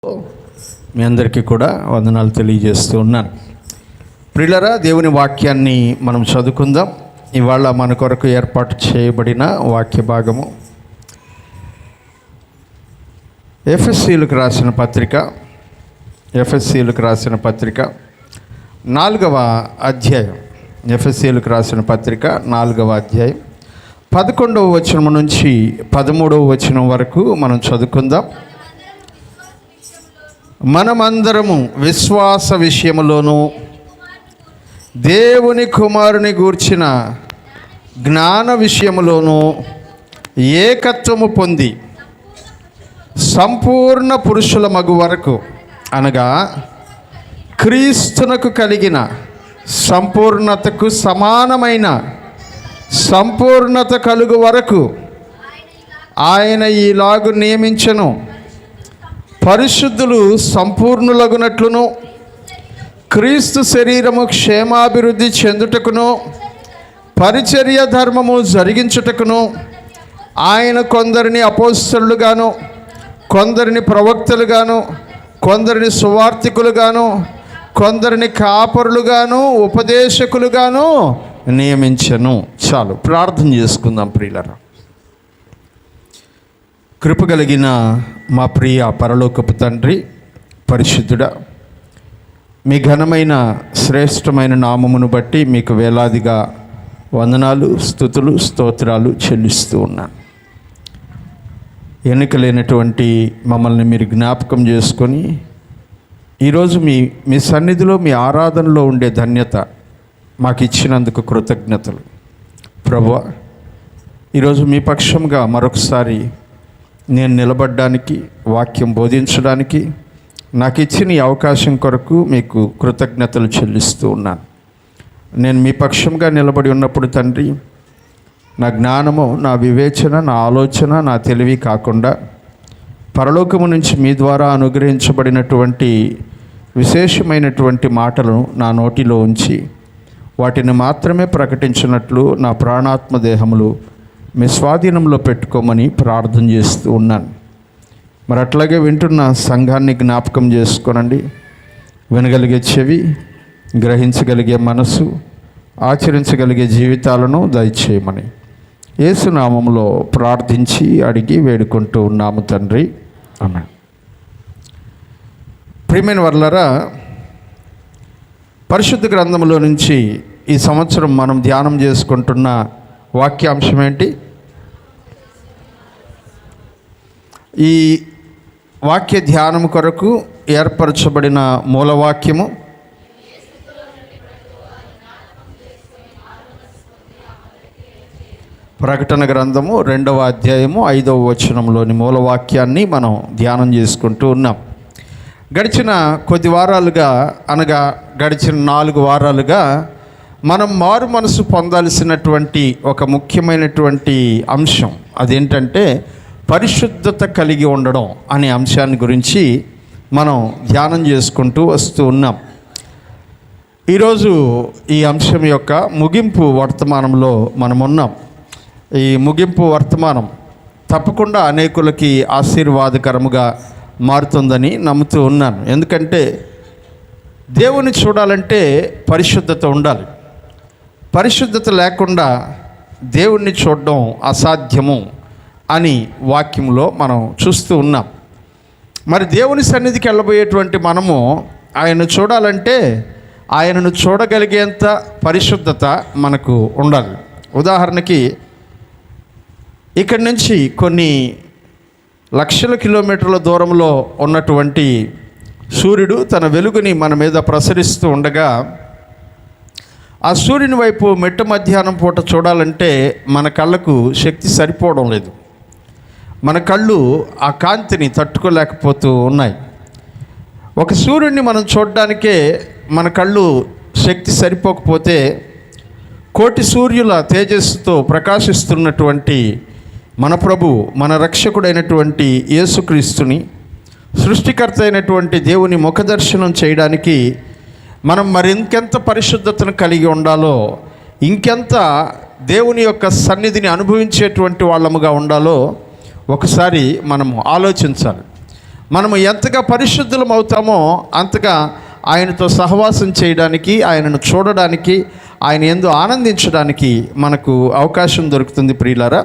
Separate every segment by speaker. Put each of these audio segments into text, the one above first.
Speaker 1: మీ అందరికీ కూడా వందనాలు తెలియజేస్తూ ఉన్నాను. ప్రియులారా, దేవుని వాక్యాన్ని మనం చదువుకుందాం. ఇవాళ మన కొరకు ఏర్పాటు చేయబడిన వాక్య భాగము ఎఫెసీయులకు రాసిన పత్రిక 4వ అధ్యాయం. ఎఫెసీయులకు రాసిన పత్రిక 4వ అధ్యాయం 11వ వచనం నుంచి 13వ వచనం వరకు మనం చదువుకుందాం. మనమందరము విశ్వాస విషయములోను దేవుని కుమారుని గూర్చిన జ్ఞాన విషయములోను ఏకత్వము పొంది సంపూర్ణ పురుషుల మగు వరకు, అనగా క్రీస్తునకు కలిగిన సంపూర్ణతకు సమానమైన సంపూర్ణత కలుగు వరకు ఆయన ఈలాగు నియమించెను. పరిశుద్ధులు సంపూర్ణులగునట్లును, క్రీస్తు శరీరము క్షేమాభివృద్ధి చెందుటకును, పరిచర్య ధర్మము జరిగించుటకును ఆయన కొందరిని అపోస్తలుగాను, కొందరిని ప్రవక్తలుగాను, కొందరిని సువార్తికులుగాను, కొందరిని కాపరులుగాను, ఉపదేశకులుగాను నియమించెను. చాలు, ప్రార్థన చేసుకుందాం. ప్రియులారా, కృపగలిగిన మా ప్రియ పరలోకపు తండ్రి, పరిశుద్ధుడా, మీ ఘనమైన శ్రేష్టమైన నామమును బట్టి మీకు వేలాదిగా వందనాలు, స్తుతులు, స్తోత్రాలు చెల్లిస్తూ ఉన్నాను. ఎన్నికలేనటువంటి మమ్మల్ని మీరు జ్ఞాపకం చేసుకొని ఈరోజు మీ సన్నిధిలో, మీ ఆరాధనలో ఉండే ధన్యత మాకు ఇచ్చినందుకు కృతజ్ఞతలు. ప్రభువా, ఈరోజు మీ పక్షంగా మరొకసారి నేను నిలబడడానికి, వాక్యం బోధించడానికి నాకు ఇచ్చిన ఈ అవకాశం కొరకు మీకు కృతజ్ఞతలు చెల్లిస్తూ ఉన్నాను. నేను మీ పక్షంగా నిలబడి ఉన్నప్పుడు తండ్రి, నా జ్ఞానము, నా వివేచన, నా ఆలోచన, నా తెలివి కాకుండా పరలోకము నుంచి మీ ద్వారా అనుగ్రహించబడినటువంటి విశేషమైనటువంటి మాటలను నా నోటిలో ఉంచి వాటిని మాత్రమే ప్రకటించినట్లు నా ప్రాణాత్మ దేహములు మీ స్వాధీనంలో పెట్టుకోమని ప్రార్థన చేస్తూ ఉన్నాను. మరి అట్లాగే వింటున్న సంఘాన్ని జ్ఞాపకం చేసుకోనండి. వినగలిగే చెవి, గ్రహించగలిగే మనసు, ఆచరించగలిగే జీవితాలను దయచేయమని యేసు నామములో ప్రార్థించి అడిగి వేడుకుంటూ ఉన్నాము తండ్రి, ఆమేన్. ప్రియమైన వర్లరా, పరిశుద్ధ గ్రంథంలో నుంచి ఈ సంవత్సరం మనం ధ్యానం చేసుకుంటున్న వాక్యాంశం ఏంటి? ఈ వాక్య ధ్యానం కొరకు ఏర్పరచబడిన మూలవాక్యము ప్రకటన గ్రంథము 2వ అధ్యాయము 5వ వచనంలోని మూలవాక్యాన్ని మనం ధ్యానం చేసుకుంటూ ఉన్నాం. గడిచిన కొద్ది వారాలుగా, అనగా గడిచిన 4 వారాలుగా మనం మారు మనసు పొందాల్సినటువంటి ఒక ముఖ్యమైనటువంటి అంశం అదేంటంటే పరిశుద్ధత కలిగి ఉండడం అనే అంశాన్ని గురించి మనం ధ్యానం చేసుకుంటూ వస్తూ ఉన్నాం. ఈరోజు ఈ అంశం యొక్క ముగింపు వర్తమానంలో మనం ఉన్నాం. ఈ ముగింపు వర్తమానం తప్పకుండా అనేకులకి ఆశీర్వాదకరముగా మారుతుందని నమ్ముతూ ఉన్నాను. ఎందుకంటే దేవుని చూడాలంటే పరిశుద్ధత ఉండాలి. పరిశుద్ధత లేకుండా దేవుణ్ణి చూడడం అసాధ్యము అని వాక్యంలో మనం చూస్తూ ఉన్నాం. మరి దేవుని సన్నిధికి వెళ్ళబోయేటువంటి మనము ఆయనను చూడాలంటే ఆయనను చూడగలిగేంత పరిశుద్ధత మనకు ఉండాలి. ఉదాహరణకి, ఇక్కడి నుంచి కొన్ని లక్షల కిలోమీటర్ల దూరంలో ఉన్నటువంటి సూర్యుడు తన వెలుగుని మన మీద ప్రసరిస్తూ ఉండగా ఆ సూర్యుని వైపు మెట్ట మధ్యాహ్నం పూట చూడాలంటే మన కళ్ళకు శక్తి సరిపోవడం లేదు. మన కళ్ళు ఆ కాంతిని తట్టుకోలేకపోతూ ఉన్నాయి. ఒక సూర్యుడిని మనం చూడడానికే మన కళ్ళు శక్తి సరిపోకపోతే కోటి సూర్యుల తేజస్సుతో ప్రకాశిస్తున్నటువంటి మన ప్రభు, మన రక్షకుడైనటువంటి యేసుక్రీస్తుని, సృష్టికర్త అయినటువంటి దేవుని ముఖదర్శనం చేయడానికి మనం మరింకెంత పరిశుద్ధతను కలిగి ఉండాలో, ఇంకెంత దేవుని యొక్క సన్నిధిని అనుభవించేటువంటి వాళ్ళముగా ఉండాలో ఒకసారి మనము ఆలోచించాలి. మనము ఎంతగా పరిశుద్ధులం అవుతామో అంతగా ఆయనతో సహవాసం చేయడానికి, ఆయనను చూడడానికి, ఆయన యందు ఆనందించడానికి మనకు అవకాశం దొరుకుతుంది ప్రియులారా.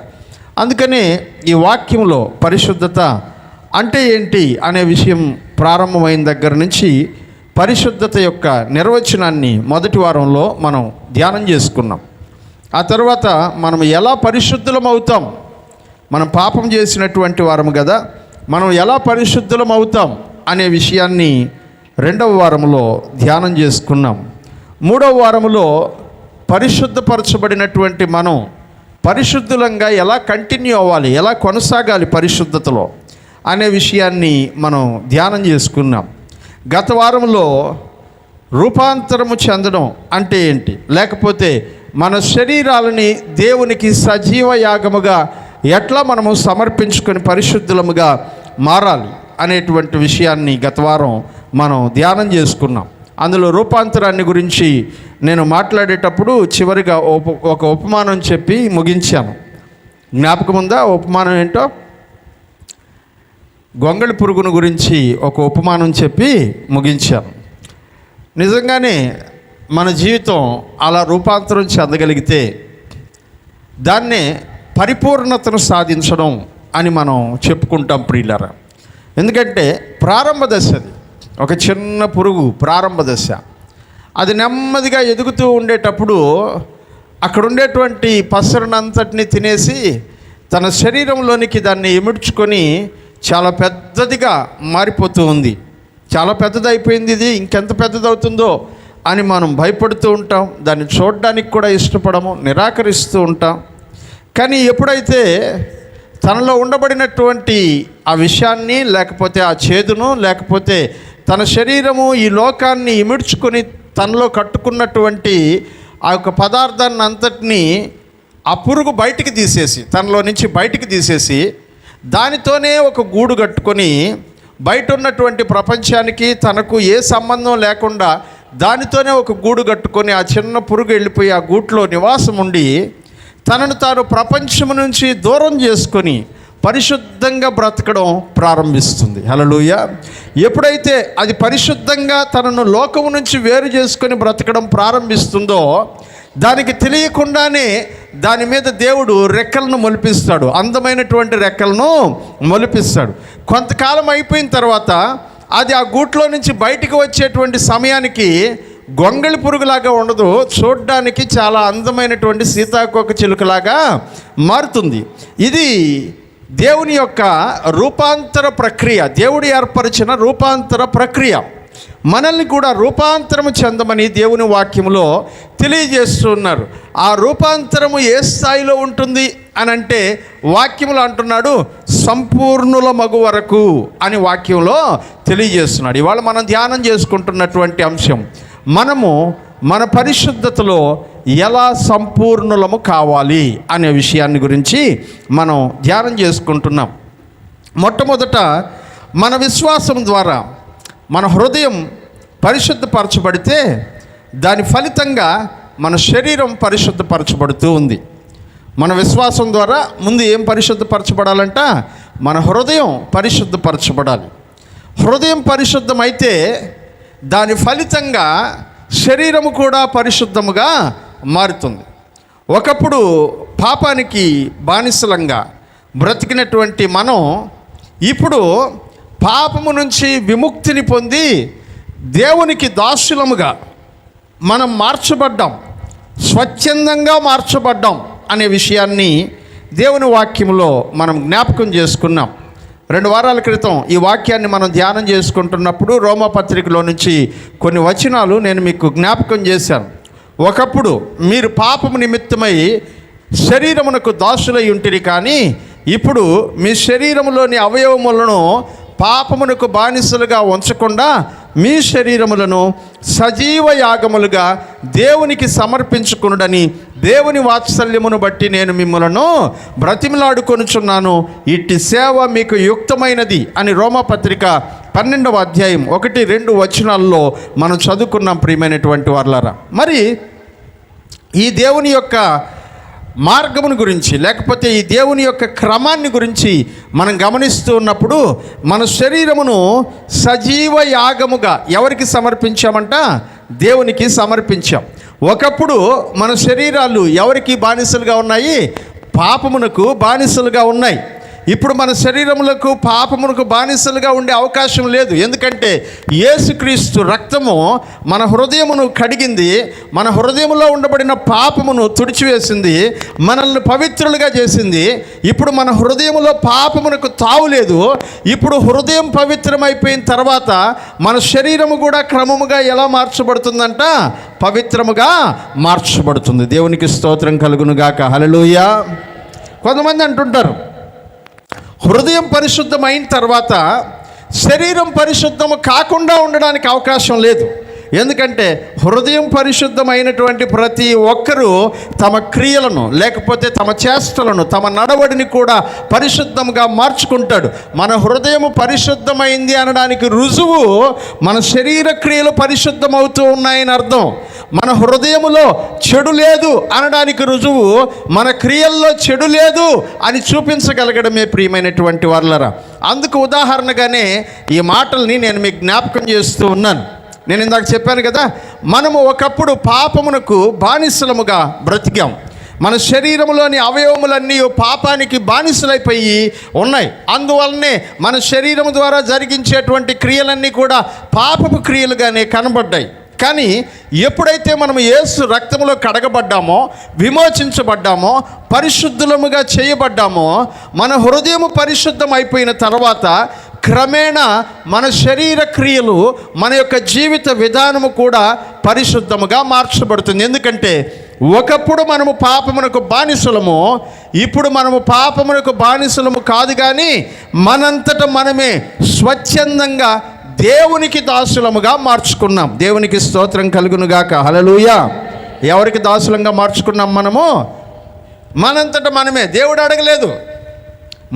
Speaker 1: అందుకనే ఈ వాక్యంలో పరిశుద్ధత అంటే ఏంటి అనే విషయం ప్రారంభమైన దగ్గర నుంచి పరిశుద్ధత యొక్క నిర్వచనాన్ని మొదటి వారంలో మనం ధ్యానం చేసుకున్నాం. ఆ తర్వాత మనం ఎలా పరిశుద్ధులం అవుతాం, మనం పాపం చేసినటువంటి వారము కదా, మనం ఎలా పరిశుద్ధులం అవుతాం అనే విషయాన్ని రెండవ వారంలో ధ్యానం చేసుకున్నాం. మూడవ వారంలో పరిశుద్ధపరచబడినటువంటి మనం పరిశుద్ధులంగా ఎలా కంటిన్యూ అవ్వాలి, ఎలా కొనసాగాలి పరిశుద్ధతలో అనే విషయాన్ని మనం ధ్యానం చేసుకున్నాం. గత వారంలో రూపాంతరము చెందడం అంటే ఏంటి, లేకపోతే మన శరీరాలని దేవునికి సజీవ యాగముగా ఎట్లా మనము సమర్పించుకొని పరిశుద్ధులముగా మారాలి అనేటువంటి విషయాన్ని గత వారం మనం ధ్యానం చేసుకున్నాం. అందులో రూపాంతరాన్ని గురించి నేను మాట్లాడేటప్పుడు చివరిగా ఒక ఉపమానం చెప్పి ముగించాను. జ్ఞాపకం ఉందా? ఉపమానం ఏంటో, గొంగళి పురుగును గురించి ఒక ఉపమానం చెప్పి ముగించాను. నిజంగానే మన జీవితం అలా రూపాంతరం చెందగలిగితే దాన్నే పరిపూర్ణతను సాధించడం అని మనం చెప్పుకుంటాం ప్రియులారా. ఎందుకంటే ప్రారంభ దశ, అది ఒక చిన్న పురుగు ప్రారంభ దశ. అది నెమ్మదిగా ఎదుగుతూ ఉండేటప్పుడు అక్కడ ఉండేటువంటి పసరునంతటిని తినేసి తన శరీరంలోనికి దాన్ని ఇముడ్చుకొని చాలా పెద్దదిగా మారిపోతూ ఉంది. చాలా పెద్దదైపోయింది, ఇది ఇంకెంత పెద్దదవుతుందో అని మనం భయపడుతూ ఉంటాం. దాన్ని చూడడానికి కూడా ఇష్టపడము, నిరాకరిస్తూ ఉంటాం. కానీ ఎప్పుడైతే తనలో ఉండబడినటువంటి ఆ విషయాన్ని, లేకపోతే ఆ చేదును, లేకపోతే తన శరీరము ఈ లోకాన్ని ఇమిడ్చుకొని తనలో కట్టుకున్నటువంటి ఆ యొక్క పదార్థాన్ని అంతటినీ ఆ పురుగు బయటికి తీసేసి, తనలో నుంచి బయటికి తీసేసి దానితోనే ఒక గూడు కట్టుకొని బయట ఉన్నటువంటి ప్రపంచానికి తనకు ఏ సంబంధం లేకుండా దానితోనే ఒక గూడు కట్టుకొని ఆ చిన్న పురుగు వెళ్ళిపోయి ఆ గూట్లో నివాసం ఉండి తనను తాను ప్రపంచం నుంచి దూరం చేసుకొని పరిశుద్ధంగా బ్రతకడం ప్రారంభిస్తుంది. హల్లెలూయా. ఎప్పుడైతే అది పరిశుద్ధంగా తనను లోకము నుంచి వేరు చేసుకొని బ్రతకడం ప్రారంభిస్తుందో దానికి తెలియకుండానే దాని మీద దేవుడు రెక్కలను మొలిపిస్తాడు, అందమైనటువంటి రెక్కలను మొలిపిస్తాడు. కొంతకాలం అయిపోయిన తర్వాత అది ఆ గూట్లో నుంచి బయటికి వచ్చేటువంటి సమయానికి గొంగళి పురుగులాగా ఉండదు, చూడ్డానికి చాలా అందమైనటువంటి సీతాకోక చిలుకలాగా మారుతుంది. ఇది దేవుని యొక్క రూపాంతర ప్రక్రియ, దేవుడు ఏర్పరిచిన రూపాంతర ప్రక్రియ. మనల్ని కూడా రూపాంతరము చెందమని దేవుని వాక్యములో తెలియజేస్తున్నారు. ఆ రూపాంతరము ఏ స్థాయిలో ఉంటుంది అని అంటే వాక్యములో అంటున్నాడు, సంపూర్ణుల మగు వరకు అని వాక్యంలో తెలియజేస్తున్నాడు. ఇవాళ మనం ధ్యానం చేసుకుంటున్నటువంటి అంశం, మనము మన పరిశుద్ధతలో ఎలా సంపూర్ణులము కావాలి అనే విషయాన్ని గురించి మనం ధ్యానం చేసుకుంటున్నాం. మొట్టమొదట మన విశ్వాసం ద్వారా మన హృదయం పరిశుద్ధపరచబడితే దాని ఫలితంగా మన శరీరం పరిశుద్ధపరచబడుతూ ఉంది. మన విశ్వాసం ద్వారా ముందు ఏం పరిశుద్ధపరచబడాలంట? మన హృదయం పరిశుద్ధపరచబడాలి. హృదయం పరిశుద్ధమైతే దాని ఫలితంగా శరీరము కూడా పరిశుద్ధముగా మారుతుంది. ఒకప్పుడు పాపానికి బానిసలంగా బ్రతికినటువంటి మనం ఇప్పుడు పాపము నుంచి విముక్తిని పొంది దేవునికి దాసులముగా మనం మార్చబడ్డాం, స్వచ్ఛందంగా మార్చబడ్డాం అనే విషయాన్ని దేవుని వాక్యంలో మనం జ్ఞాపకం చేసుకున్నాం. 2 వారాల క్రితం ఈ వాక్యాన్ని మనం ధ్యానం చేసుకుంటున్నప్పుడు రోమాపత్రికలో నుంచి కొన్ని వచనాలు నేను మీకు జ్ఞాపకం చేశాను. ఒకప్పుడు మీరు పాపము నిమిత్తమై శరీరమునకు దాసులై ఉంటిరి, కానీ ఇప్పుడు మీ శరీరములోని అవయవములను పాపమునకు బానిసలుగా ఉంచకుండా మీ శరీరములను సజీవ యాగములుగా దేవునికి సమర్పించుకొనుడని దేవుని వాత్సల్యమును బట్టి నేను మిమ్మలను బ్రతిమలాడుకొనుచున్నాను. ఇట్టి సేవ మీకు యుక్తమైనది అని రోమాపత్రిక 12వ అధ్యాయం 1-2 వచనాల్లో మనం చదువుకున్నాం. ప్రియమైనటువంటి వారలారా, మరి ఈ దేవుని యొక్క మార్గమును గురించి, లేకపోతే ఈ దేవుని యొక్క క్రమాన్ని గురించి మనం గమనిస్తూ ఉన్నప్పుడు మన శరీరమును సజీవ యాగముగా ఎవరికి సమర్పించామంట? దేవునికి సమర్పించాం. ఒకప్పుడు మన శరీరాలు ఎవరికి బానిసలుగా ఉన్నాయి? పాపమునకు బానిసలుగా ఉన్నాయి. ఇప్పుడు మన శరీరములకు పాపమునకు బానిసలుగా ఉండే అవకాశం లేదు. ఎందుకంటే యేసుక్రీస్తు రక్తము మన హృదయమును కడిగింది, మన హృదయములో ఉండబడిన పాపమును తుడిచివేసింది, మనల్ని పవిత్రులుగా చేసింది. ఇప్పుడు మన హృదయములో పాపమునకు తావు లేదు. ఇప్పుడు హృదయం పవిత్రమైపోయిన తర్వాత మన శరీరము కూడా క్రమముగా ఎలా మార్చబడుతుందంట? పవిత్రముగా మార్చబడుతుంది. దేవునికి స్తోత్రం కలుగును గాక. హల్లెలూయా. కొంతమంది అంటుంటారు, హృదయం పరిశుద్ధమైన తర్వాత శరీరం పరిశుద్ధము కాకుండా ఉండడానికి అవకాశం లేదు. ఎందుకంటే హృదయం పరిశుద్ధమైనటువంటి ప్రతి ఒక్కరూ తమ క్రియలను, లేకపోతే తమ చేష్టలను, తమ నడవడిని కూడా పరిశుద్ధంగా మార్చుకుంటాడు. మన హృదయం పరిశుద్ధమైంది అనడానికి రుజువు మన శరీర క్రియలు పరిశుద్ధమవుతూ ఉన్నాయని అర్థం. మన హృదయములో చెడు లేదు అనడానికి రుజువు మన క్రియల్లో చెడు లేదు అని చూపించగలగడమే ప్రియమైనటువంటి వాళ్ళరా. అందుకు ఉదాహరణగానే ఈ మాటల్ని నేను మీకు జ్ఞాపకం చేస్తూ ఉన్నాను. నేను ఇందాక చెప్పాను కదా, మనము ఒకప్పుడు పాపమునకు బానిసలముగా బ్రతికాం. మన శరీరంలోని అవయవములన్నీ పాపానికి బానిసలైపోయి ఉన్నాయి. అందువల్లనే మన శరీరం ద్వారా జరిగించేటువంటి క్రియలన్నీ కూడా పాపపు క్రియలుగానే కనబడ్డాయి. కానీ ఎప్పుడైతే మనం యేసు రక్తంలో కడగబడ్డామో, విమోచించబడ్డామో, పరిశుద్ధులముగా చేయబడ్డామో, మన హృదయము పరిశుద్ధం అయిపోయిన తర్వాత క్రమేణా మన శరీర క్రియలు, మన యొక్క జీవిత విధానము కూడా పరిశుద్ధముగా మార్చబడుతుంది. ఎందుకంటే ఒకప్పుడు మనము పాపమునకు బానిసలము, ఇప్పుడు మనము పాపమునకు బానిసలము కాదు, కానీ మనంతట మనమే స్వచ్ఛందంగా దేవునికి దాసులముగా మార్చుకున్నాం. దేవునికి స్తోత్రం కలుగునుగాక. హల్లెలూయా. ఎవరికి దాసులంగా మార్చుకున్నాం మనము? మనంతట మనమే. దేవుడు అడగలేదు.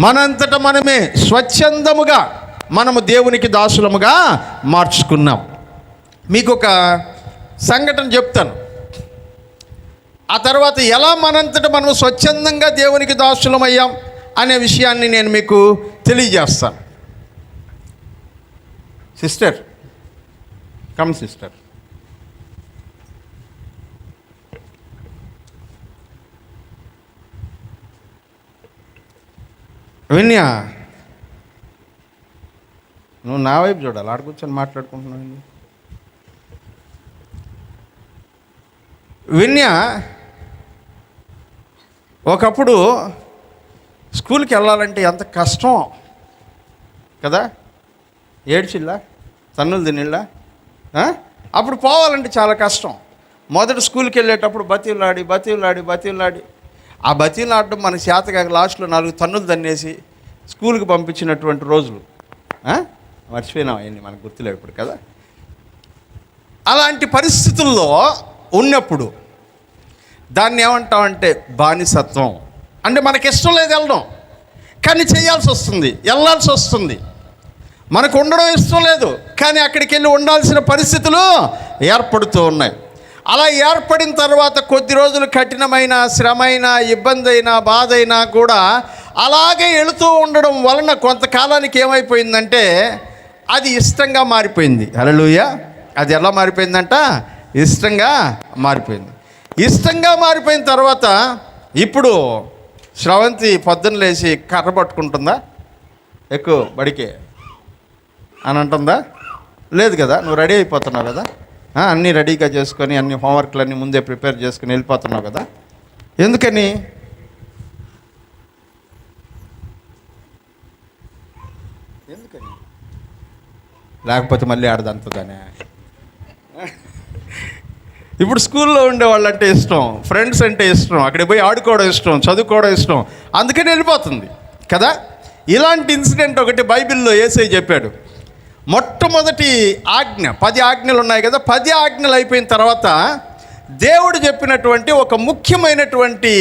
Speaker 1: మనంతట మనమే స్వచ్ఛందముగా మనము దేవునికి దాసులముగా మార్చుకున్నాం. మీకు ఒక సంఘటన చెప్తాను. ఆ తర్వాత ఎలా మనంతట మనం స్వచ్ఛందంగా దేవునికి దాసులమయ్యాం అనే విషయాన్ని నేను మీకు తెలియజేస్తాను. Sister, come sister. విన్యా, నువ్వు నా వైపు చూడాలి. ఆడ కూర్చొని మాట్లాడుకుంటున్నావు. విన్యా ఒకప్పుడు స్కూల్కి వెళ్ళాలంటే ఎంత కష్టం కదా. ఏడ్చిల్లా, తన్నులు తినిళ్ళా. అప్పుడు పోవాలంటే చాలా కష్టం. మొదటి స్కూల్కి వెళ్ళేటప్పుడు బతీలాడి ఆ బతీలాడడం మన చేతగా లాస్ట్లో 4 తన్నులు తన్నేసి స్కూల్కి పంపించినటువంటి రోజులు మర్చిపోయినాం. అవన్నీ మనకు గుర్తులేవు ఇప్పుడు కదా. అలాంటి పరిస్థితుల్లో ఉన్నప్పుడు దాన్ని ఏమంటామంటే బానిసత్వం. అంటే మనకి ఇష్టం లేదు వెళ్ళడం, కానీ చేయాల్సి వస్తుంది, వెళ్ళాల్సి వస్తుంది. మనకు ఉండడం ఇష్టం లేదు, కానీ అక్కడికి వెళ్ళి ఉండాల్సిన పరిస్థితులు ఏర్పడుతూ ఉన్నాయి. అలా ఏర్పడిన తర్వాత కొద్ది రోజులు కఠినమైన శ్రమైన, ఇబ్బంది అయినా, బాధ అయినా కూడా అలాగే వెళుతూ ఉండడం వలన కొంతకాలానికి ఏమైపోయిందంటే అది ఇష్టంగా మారిపోయింది. హల్లెలూయా. అది ఎలా మారిపోయిందంట? ఇష్టంగా మారిపోయింది. ఇష్టంగా మారిపోయిన తర్వాత ఇప్పుడు శ్రవంతి పొద్దున్న లేచి కర్ర పట్టుకుంటుందా? ఎక్కువ బడికే అని అంటుందా? లేదు కదా. నువ్వు రెడీ అయిపోతున్నావు కదా, అన్నీ రెడీగా చేసుకొని అన్ని హోంవర్క్లన్నీ ముందే ప్రిపేర్ చేసుకుని వెళ్ళిపోతున్నావు కదా. ఎందుకని? లేకపోతే మళ్ళీ ఆడదంతదానే. ఇప్పుడు స్కూల్లో ఉండేవాళ్ళు అంటే ఇష్టం, ఫ్రెండ్స్ అంటే ఇష్టం, అక్కడికి పోయి ఆడుకోవడం ఇష్టం, చదువుకోవడం ఇష్టం, అందుకని వెళ్ళిపోతుంది కదా. ఇలాంటి ఇన్సిడెంట్ ఒకటి బైబిల్లో యేసయ్య చెప్పాడు. మొట్టమొదటి ఆజ్ఞ, 10 ఆజ్ఞలు ఉన్నాయి కదా. 10 ఆజ్ఞలు అయిపోయిన తర్వాత దేవుడు చెప్పినటువంటి ఒక ముఖ్యమైనటువంటి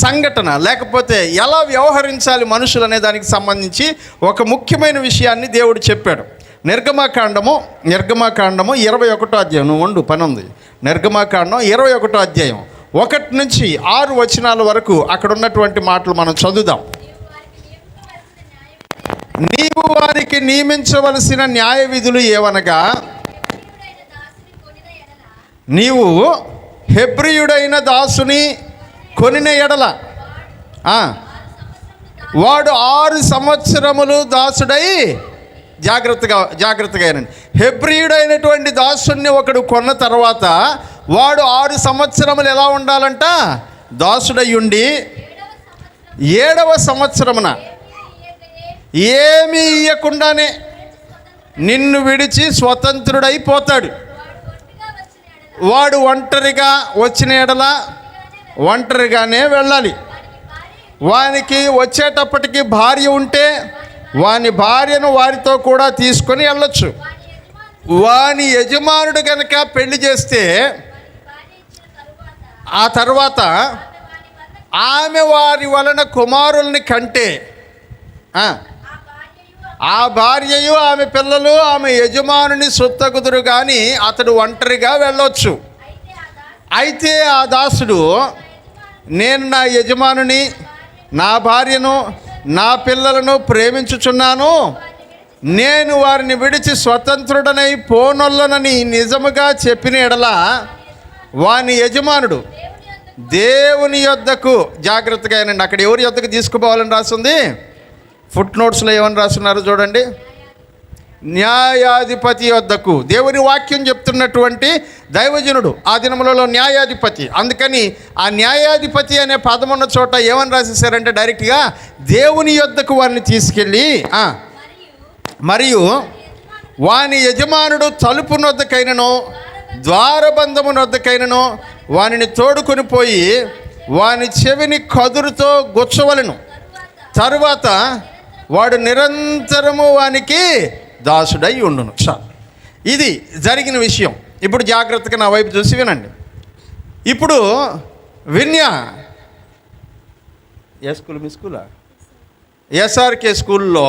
Speaker 1: సంఘటన, లేకపోతే ఎలా వ్యవహరించాలి మనుషులు అనే దానికి సంబంధించి ఒక ముఖ్యమైన విషయాన్ని దేవుడు చెప్పాడు. నిర్గమాకాండము 21వ అధ్యాయం. నువ్వు ఉండు, పని ఉంది. నిర్గమాకాండం 21వ అధ్యాయం 1 నుంచి 6 వచనాల వరకు అక్కడ ఉన్నటువంటి మాటలు మనం చదువుదాం. నీవు వారికి నియమించవలసిన న్యాయ విధులు ఏవనగా, నీవు హెబ్రీయుడైన దాసుని కొనిన ఎడల వాడు 6 సంవత్సరములు దాసుడై జాగ్రత్తగా వినండి. హెబ్రీయుడైనటువంటి దాసుని ఒకడు కొన్న తర్వాత వాడు 6 సంవత్సరములు ఎలా ఉండాలంట? దాసుడై ఉండి 7వ సంవత్సరమున ఏమీ ఇయ్యకుండానే నిన్ను విడిచి స్వతంత్రుడైపోతాడు. వాడు ఒంటరిగా వచ్చిన ఎడల ఒంటరిగానే వెళ్ళాలి. వానికి వచ్చేటప్పటికి భార్య ఉంటే వాని భార్యను వారితో కూడా తీసుకొని వెళ్ళొచ్చు. వాని యజమానుడు కనుక పెళ్లి చేస్తే ఆ తర్వాత ఆమె వారి వలన కుమారుల్ని కంటే ఆ భార్యయు ఆమె పిల్లలు ఆమె యజమానుని సొత్తగుదురు కానీ అతడు ఒంటరిగా వెళ్ళొచ్చు. అయితే ఆ దాసుడు, నేను నా యజమానుని, నా భార్యను, నా పిల్లలను ప్రేమించుచున్నాను, నేను వారిని విడిచి స్వతంత్రుడనై పోనొల్లనని నిజముగా చెప్పిన ఎడల వాని యజమానుడు దేవుని యొద్దకు, జాగ్రత్తగా అయినండి, అక్కడ ఎవరి యొద్దకు తీసుకుపోవాలని రాస్తుంది? ఫుట్ నోట్స్లో ఏమని రాస్తున్నారు చూడండి. న్యాయాధిపతి యొద్దకు. దేవుని వాక్యం చెప్తున్నటువంటి దైవజనుడు ఆ దినములలో న్యాయాధిపతి. అందుకని ఆ న్యాయాధిపతి అనే పదం ఉన్న చోట ఏమని రాసేసారంటే డైరెక్ట్గా దేవుని యొద్దకు వారిని తీసుకెళ్ళి, మరియు వాని యజమానుడు తలుపు నొద్దకైనను ద్వారబంధము నొద్దకైనను వానిని తోడుకొని పోయి వాని చెవిని కదురుతో గుచ్చవలను. తరువాత వాడు నిరంతరము వానికి దాసుడై ఉండును. ఇది జరిగిన విషయం. ఇప్పుడు జాగ్రత్తగా నా వైపు చూసి వినండి. ఇప్పుడు విన్య ఏ స్కూల్? మీ స్కూలా? ఎస్ఆర్కే స్కూల్లో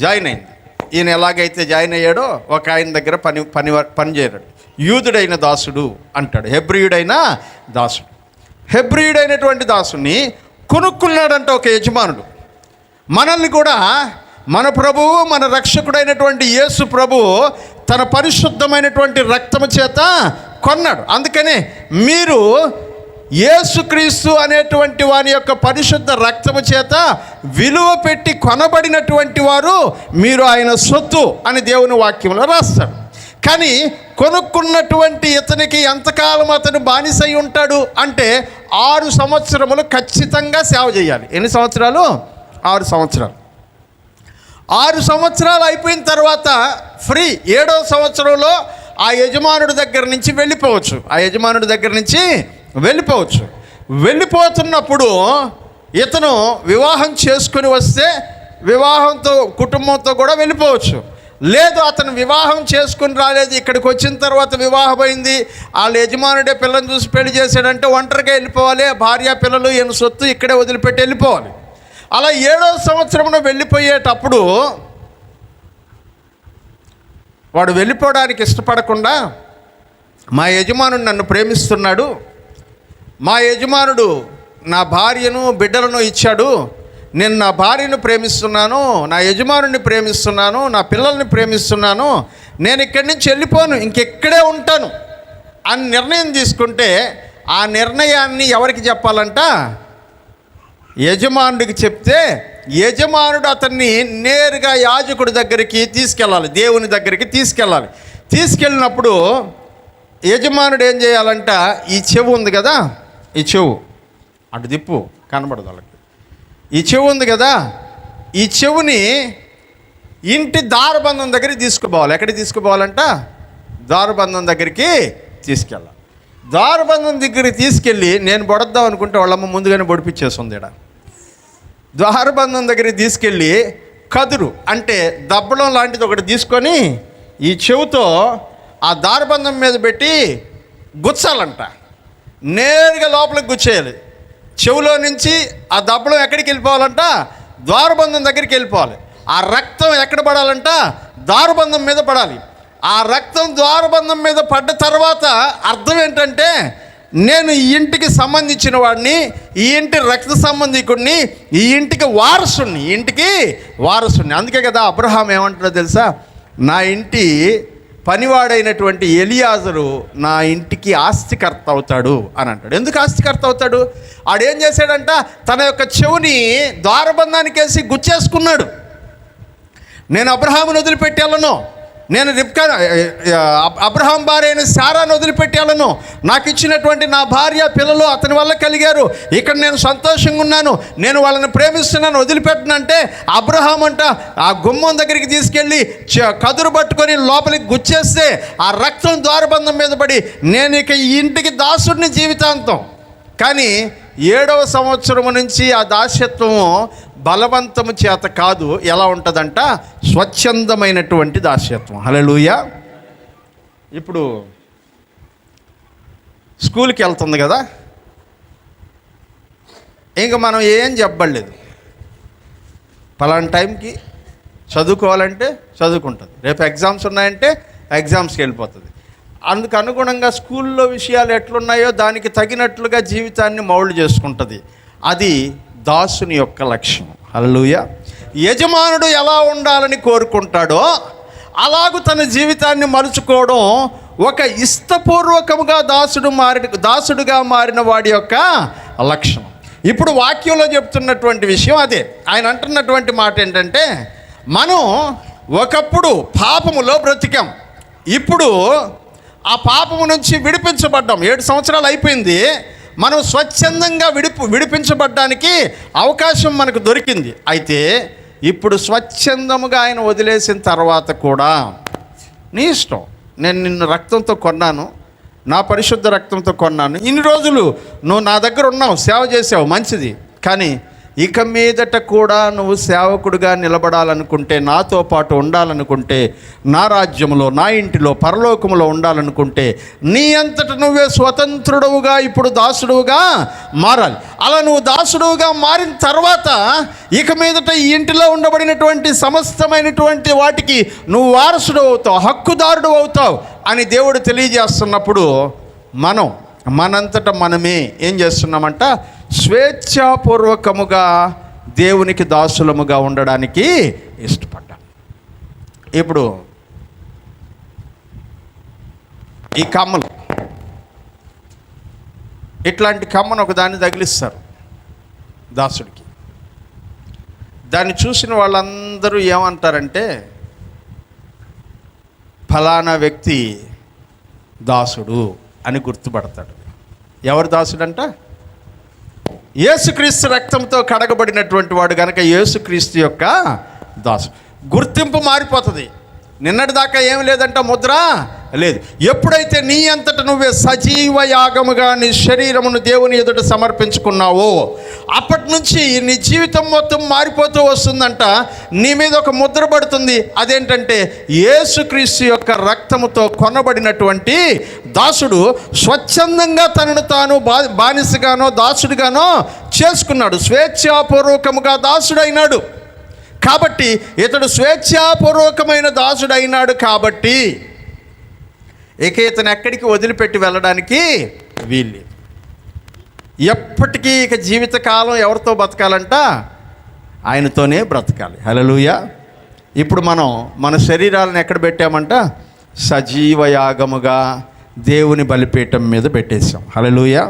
Speaker 1: జాయిన్ అయింది. ఈయన ఎలాగైతే జాయిన్ అయ్యాడో ఒక ఆయన దగ్గర పని చేయడు. యూదుడైన దాసుడు అంటాడు, హెబ్రీయుడైన దాసుడు. హెబ్రీయుడైనటువంటి దాసుని కొనుక్కున్నాడంట ఒక యజమానుడు. మనల్ని కూడా మన ప్రభువు, మన రక్షకుడైనటువంటి యేసు ప్రభువు తన పరిశుద్ధమైనటువంటి రక్తము చేత కొన్నాడు. అందుకనే మీరు యేసుక్రీస్తు అనేటువంటి వారి యొక్క పరిశుద్ధ రక్తము చేత విలువ పెట్టి కొనబడినటువంటి వారు, మీరు ఆయన సొత్తు అని దేవుని వాక్యంలో రాస్తాడు. కానీ కొనుక్కున్నటువంటి ఇతనికి ఎంతకాలం అతను బానిసై ఉంటాడు అంటే 6 సంవత్సరములు ఖచ్చితంగా సేవ చేయాలి. ఎన్ని సంవత్సరాలు? 6 సంవత్సరాలు. 6 సంవత్సరాలు అయిపోయిన తర్వాత ఫ్రీ. 7వ సంవత్సరంలో ఆ యజమానుడి దగ్గర నుంచి వెళ్ళిపోవచ్చు. వెళ్ళిపోతున్నప్పుడు ఇతను వివాహం చేసుకుని వస్తే వివాహంతో కుటుంబంతో కూడా వెళ్ళిపోవచ్చు. లేదు, అతను వివాహం చేసుకుని రాలేదు, ఇక్కడికి వచ్చిన తర్వాత వివాహం అయింది, వాళ్ళ యజమానుడే పిల్లని చూసి పెళ్లి చేశాడంటే ఒంటరిగా వెళ్ళిపోవాలి. భార్య పిల్లలు ఈయన సొత్తు ఇక్కడే వదిలిపెట్టి వెళ్ళిపోవాలి. అలా 7వ సంవత్సరంలో వెళ్ళిపోయేటప్పుడు వాడు వెళ్ళిపోవడానికి ఇష్టపడకుండా, మా యజమానుడు నన్ను ప్రేమిస్తున్నాడు, మా యజమానుడు నా భార్యను బిడ్డలను ఇచ్చాడు, నేను నా భార్యను ప్రేమిస్తున్నాను, నా యజమానుడిని ప్రేమిస్తున్నాను, నా పిల్లల్ని ప్రేమిస్తున్నాను, నేను ఇక్కడి నుంచి వెళ్ళిపోను, ఇంకెక్కడే ఉంటాను అని నిర్ణయం తీసుకుంటే ఆ నిర్ణయాన్ని ఎవరికి చెప్పాలంట? యజమానుడికి చెప్తే యజమానుడు అతన్ని నేరుగా యాజకుడి దగ్గరికి తీసుకెళ్ళాలి, దేవుని దగ్గరికి తీసుకెళ్ళాలి. తీసుకెళ్ళినప్పుడు యజమానుడు ఏం చేయాలంట? ఈ చెవు ఉంది కదా, ఈ చెవు అటు దిప్పు, కనబడదు వాళ్ళకి. ఈ చెవు ఉంది కదా, ఈ చెవుని ఇంటి దారబంధం దగ్గరికి తీసుకుపోవాలి. ఎక్కడికి తీసుకుపోవాలంట? దారబంధం దగ్గరికి తీసుకెళ్ళాలి. ద్వారబంధం దగ్గరికి తీసుకెళ్ళి నేను బొడద్దాం అనుకుంటే వాళ్ళమ్మ ముందుగానే బొడిపించేస్తుంది. ద్వారబంధం దగ్గరికి తీసుకెళ్ళి కదురు అంటే దబ్బడం లాంటిది ఒకటి తీసుకొని ఈ చెవుతో ఆ దారబంధం మీద పెట్టి గుచ్చాలంట. నేరుగా లోపలికి గుచ్చేయాలి. చెవులో నుంచి ఆ దబ్బడం ఎక్కడికి వెళ్ళిపోవాలంట? ద్వారబంధం దగ్గరికి వెళ్ళిపోవాలి. ఆ రక్తం ఎక్కడ పడాలంట? ద్వారబంధం మీద పడాలి. ఆ రక్తం ద్వారబంధం మీద పడ్డ తర్వాత అర్థం ఏంటంటే నేను ఈ ఇంటికి సంబంధించిన వాడిని, ఈ ఇంటి రక్త సంబంధికుడిని, ఈ ఇంటికి వారసుని. అందుకే కదా అబ్రహాం ఏమంటాడో తెలుసా? నా ఇంటి పనివాడైనటువంటి ఎలియాజరు నా ఇంటికి ఆస్తికర్త అవుతాడు అని అంటాడు. ఎందుకు ఆస్తికర్త అవుతాడు? ఆడేం చేశాడంట, తన యొక్క చెవుని ద్వారబంధానికేసి గుచ్చేసుకున్నాడు. నేను అబ్రహామును వదిలిపెట్టి వెళ్ళను, నేను అబ్రహాం భార్య అయిన శారాను వదిలిపెట్టి వెళ్ళను, నాకు ఇచ్చినటువంటి నా భార్య పిల్లలు అతని వల్ల కలిగారు, ఇక్కడ నేను సంతోషంగా ఉన్నాను, నేను వాళ్ళని ప్రేమిస్తున్నాను, వదిలిపెట్టనంటే అబ్రహాం అంట ఆ గుమ్మం దగ్గరికి తీసుకెళ్ళి కదురు పట్టుకొని లోపలికి గుచ్చేస్తే ఆ రక్తం ద్వారబంధం మీద పడి నేను ఇక ఈ ఇంటికి దాసుడిని జీవితాంతం. కానీ 7వ సంవత్సరం నుంచి ఆ దాస్యత్వము బలవంతము చేత కాదు, ఎలా ఉంటుందంట, స్వచ్ఛందమైనటువంటి దాస్యత్వం. హల్లెలూయా. ఇప్పుడు స్కూల్కి వెళ్తుంది కదా, ఇంకా మనం ఏం చెప్పబడలేదు, పలానా టైంకి చదువుకోవాలంటే చదువుకుంటుంది, రేపు ఎగ్జామ్స్ ఉన్నాయంటే ఎగ్జామ్స్కి వెళ్ళిపోతుంది. అందుకు అనుగుణంగా స్కూల్లో విషయాలు ఎట్లున్నాయో దానికి తగినట్లుగా జీవితాన్ని మౌల్డ్ చేసుకుంటుంది. అది దాసుని యొక్క లక్ష్యం. హల్లెలూయా. యజమానుడు ఎలా ఉండాలని కోరుకుంటాడో అలాగూ తన జీవితాన్ని మలుచుకోవడం ఒక ఇష్టపూర్వకముగా దాసుడుగా మారిన వాడి యొక్క లక్షణం. ఇప్పుడు వాక్యంలో చెప్తున్నటువంటి విషయం అదే. ఆయన అంటున్నటువంటి మాట ఏంటంటే, మనం ఒకప్పుడు పాపములో బ్రతికాం, ఇప్పుడు ఆ పాపము నుంచి విడిపించబడ్డాం. 7 సంవత్సరాలు అయిపోయింది, మనం స్వచ్ఛందంగా విడిపించబడ్డానికి అవకాశం మనకు దొరికింది. అయితే ఇప్పుడు స్వచ్ఛందముగా ఆయన వదిలేసిన తర్వాత కూడా నీ ఇష్టం, నేను నిన్ను రక్తంతో కొన్నాను, నా పరిశుద్ధ రక్తంతో కొన్నాను, ఇన్ని రోజులు నువ్వు నా దగ్గర ఉన్నావు, సేవ చేసావు, మంచిది. కానీ ఇక మీదట కూడా నువ్వు సేవకుడిగా నిలబడాలనుకుంటే, నాతో పాటు ఉండాలనుకుంటే, నా రాజ్యంలో, నా ఇంటిలో, పరలోకములో ఉండాలనుకుంటే నీ అంతట నువ్వే స్వతంత్రుడుగా ఇప్పుడు దాసుడుగా మారాలి. అలా నువ్వు దాసుడుగా మారిన తర్వాత ఇక మీదట ఈ ఇంటిలో ఉండబడినటువంటి సమస్తమైనటువంటి వాటికి నువ్వు వారసుడు అవుతావు, హక్కుదారుడు అవుతావు అని దేవుడు తెలియజేస్తున్నప్పుడు మనంతట మనమే ఏం చేస్తున్నామంట, స్వేచ్ఛాపూర్వకముగా దేవునికి దాసులముగా ఉండడానికి ఇష్టపడ్డాం. ఇప్పుడు ఈ కమ్మలు, ఇట్లాంటి కమ్మను ఒక దాన్ని తగిలిస్తారు దాసుడికి. దాన్ని చూసిన వాళ్ళందరూ ఏమంటారంటే, ఫలానా వ్యక్తి దాసుడు అని గుర్తుపడతాడు. ఎవరు దాసుడంట? యేసుక్రీస్తు రక్తంతో కడగబడినటువంటి వాడు కనుక యేసుక్రీస్తు యొక్క దాసుడు. గుర్తింపు మారిపోతుంది. నిన్నటిదాకా ఏం లేదంట, ముద్ర లేదు. ఎప్పుడైతే నీ అంతట నువ్వే సజీవ యాగముగా నీ శరీరమును దేవుని ఎదుట సమర్పించుకున్నావో అప్పటి నుంచి నీ జీవితం మొత్తం మారిపోతూ వస్తుందంట. నీ మీద ఒక ముద్ర పడుతుంది. అదేంటంటే, యేసుక్రీస్తు యొక్క రక్తముతో కొనబడినటువంటి దాసుడు స్వచ్ఛందంగా తనను తాను బానిసగానో దాసుడిగానో చేసుకున్నాడు, స్వేచ్ఛాపూర్వకముగా దాసుడైనాడు. కాబట్టి ఇతడు స్వేచ్ఛాపూర్వకమైన దాసుడైనాడు. కాబట్టి ఇక ఇతను ఎక్కడికి వదిలిపెట్టి వెళ్ళడానికి వీల్లేదు. ఎప్పటికీ ఇక జీవితకాలం ఎవరితో బతకాలంట? ఆయనతోనే బ్రతకాలి. హల్లెలూయా. ఇప్పుడు మనం మన శరీరాలను ఎక్కడ పెట్టామంట? సజీవ యాగముగా దేవుని బలిపీఠం మీద పెట్టేశాం. హల్లెలూయా.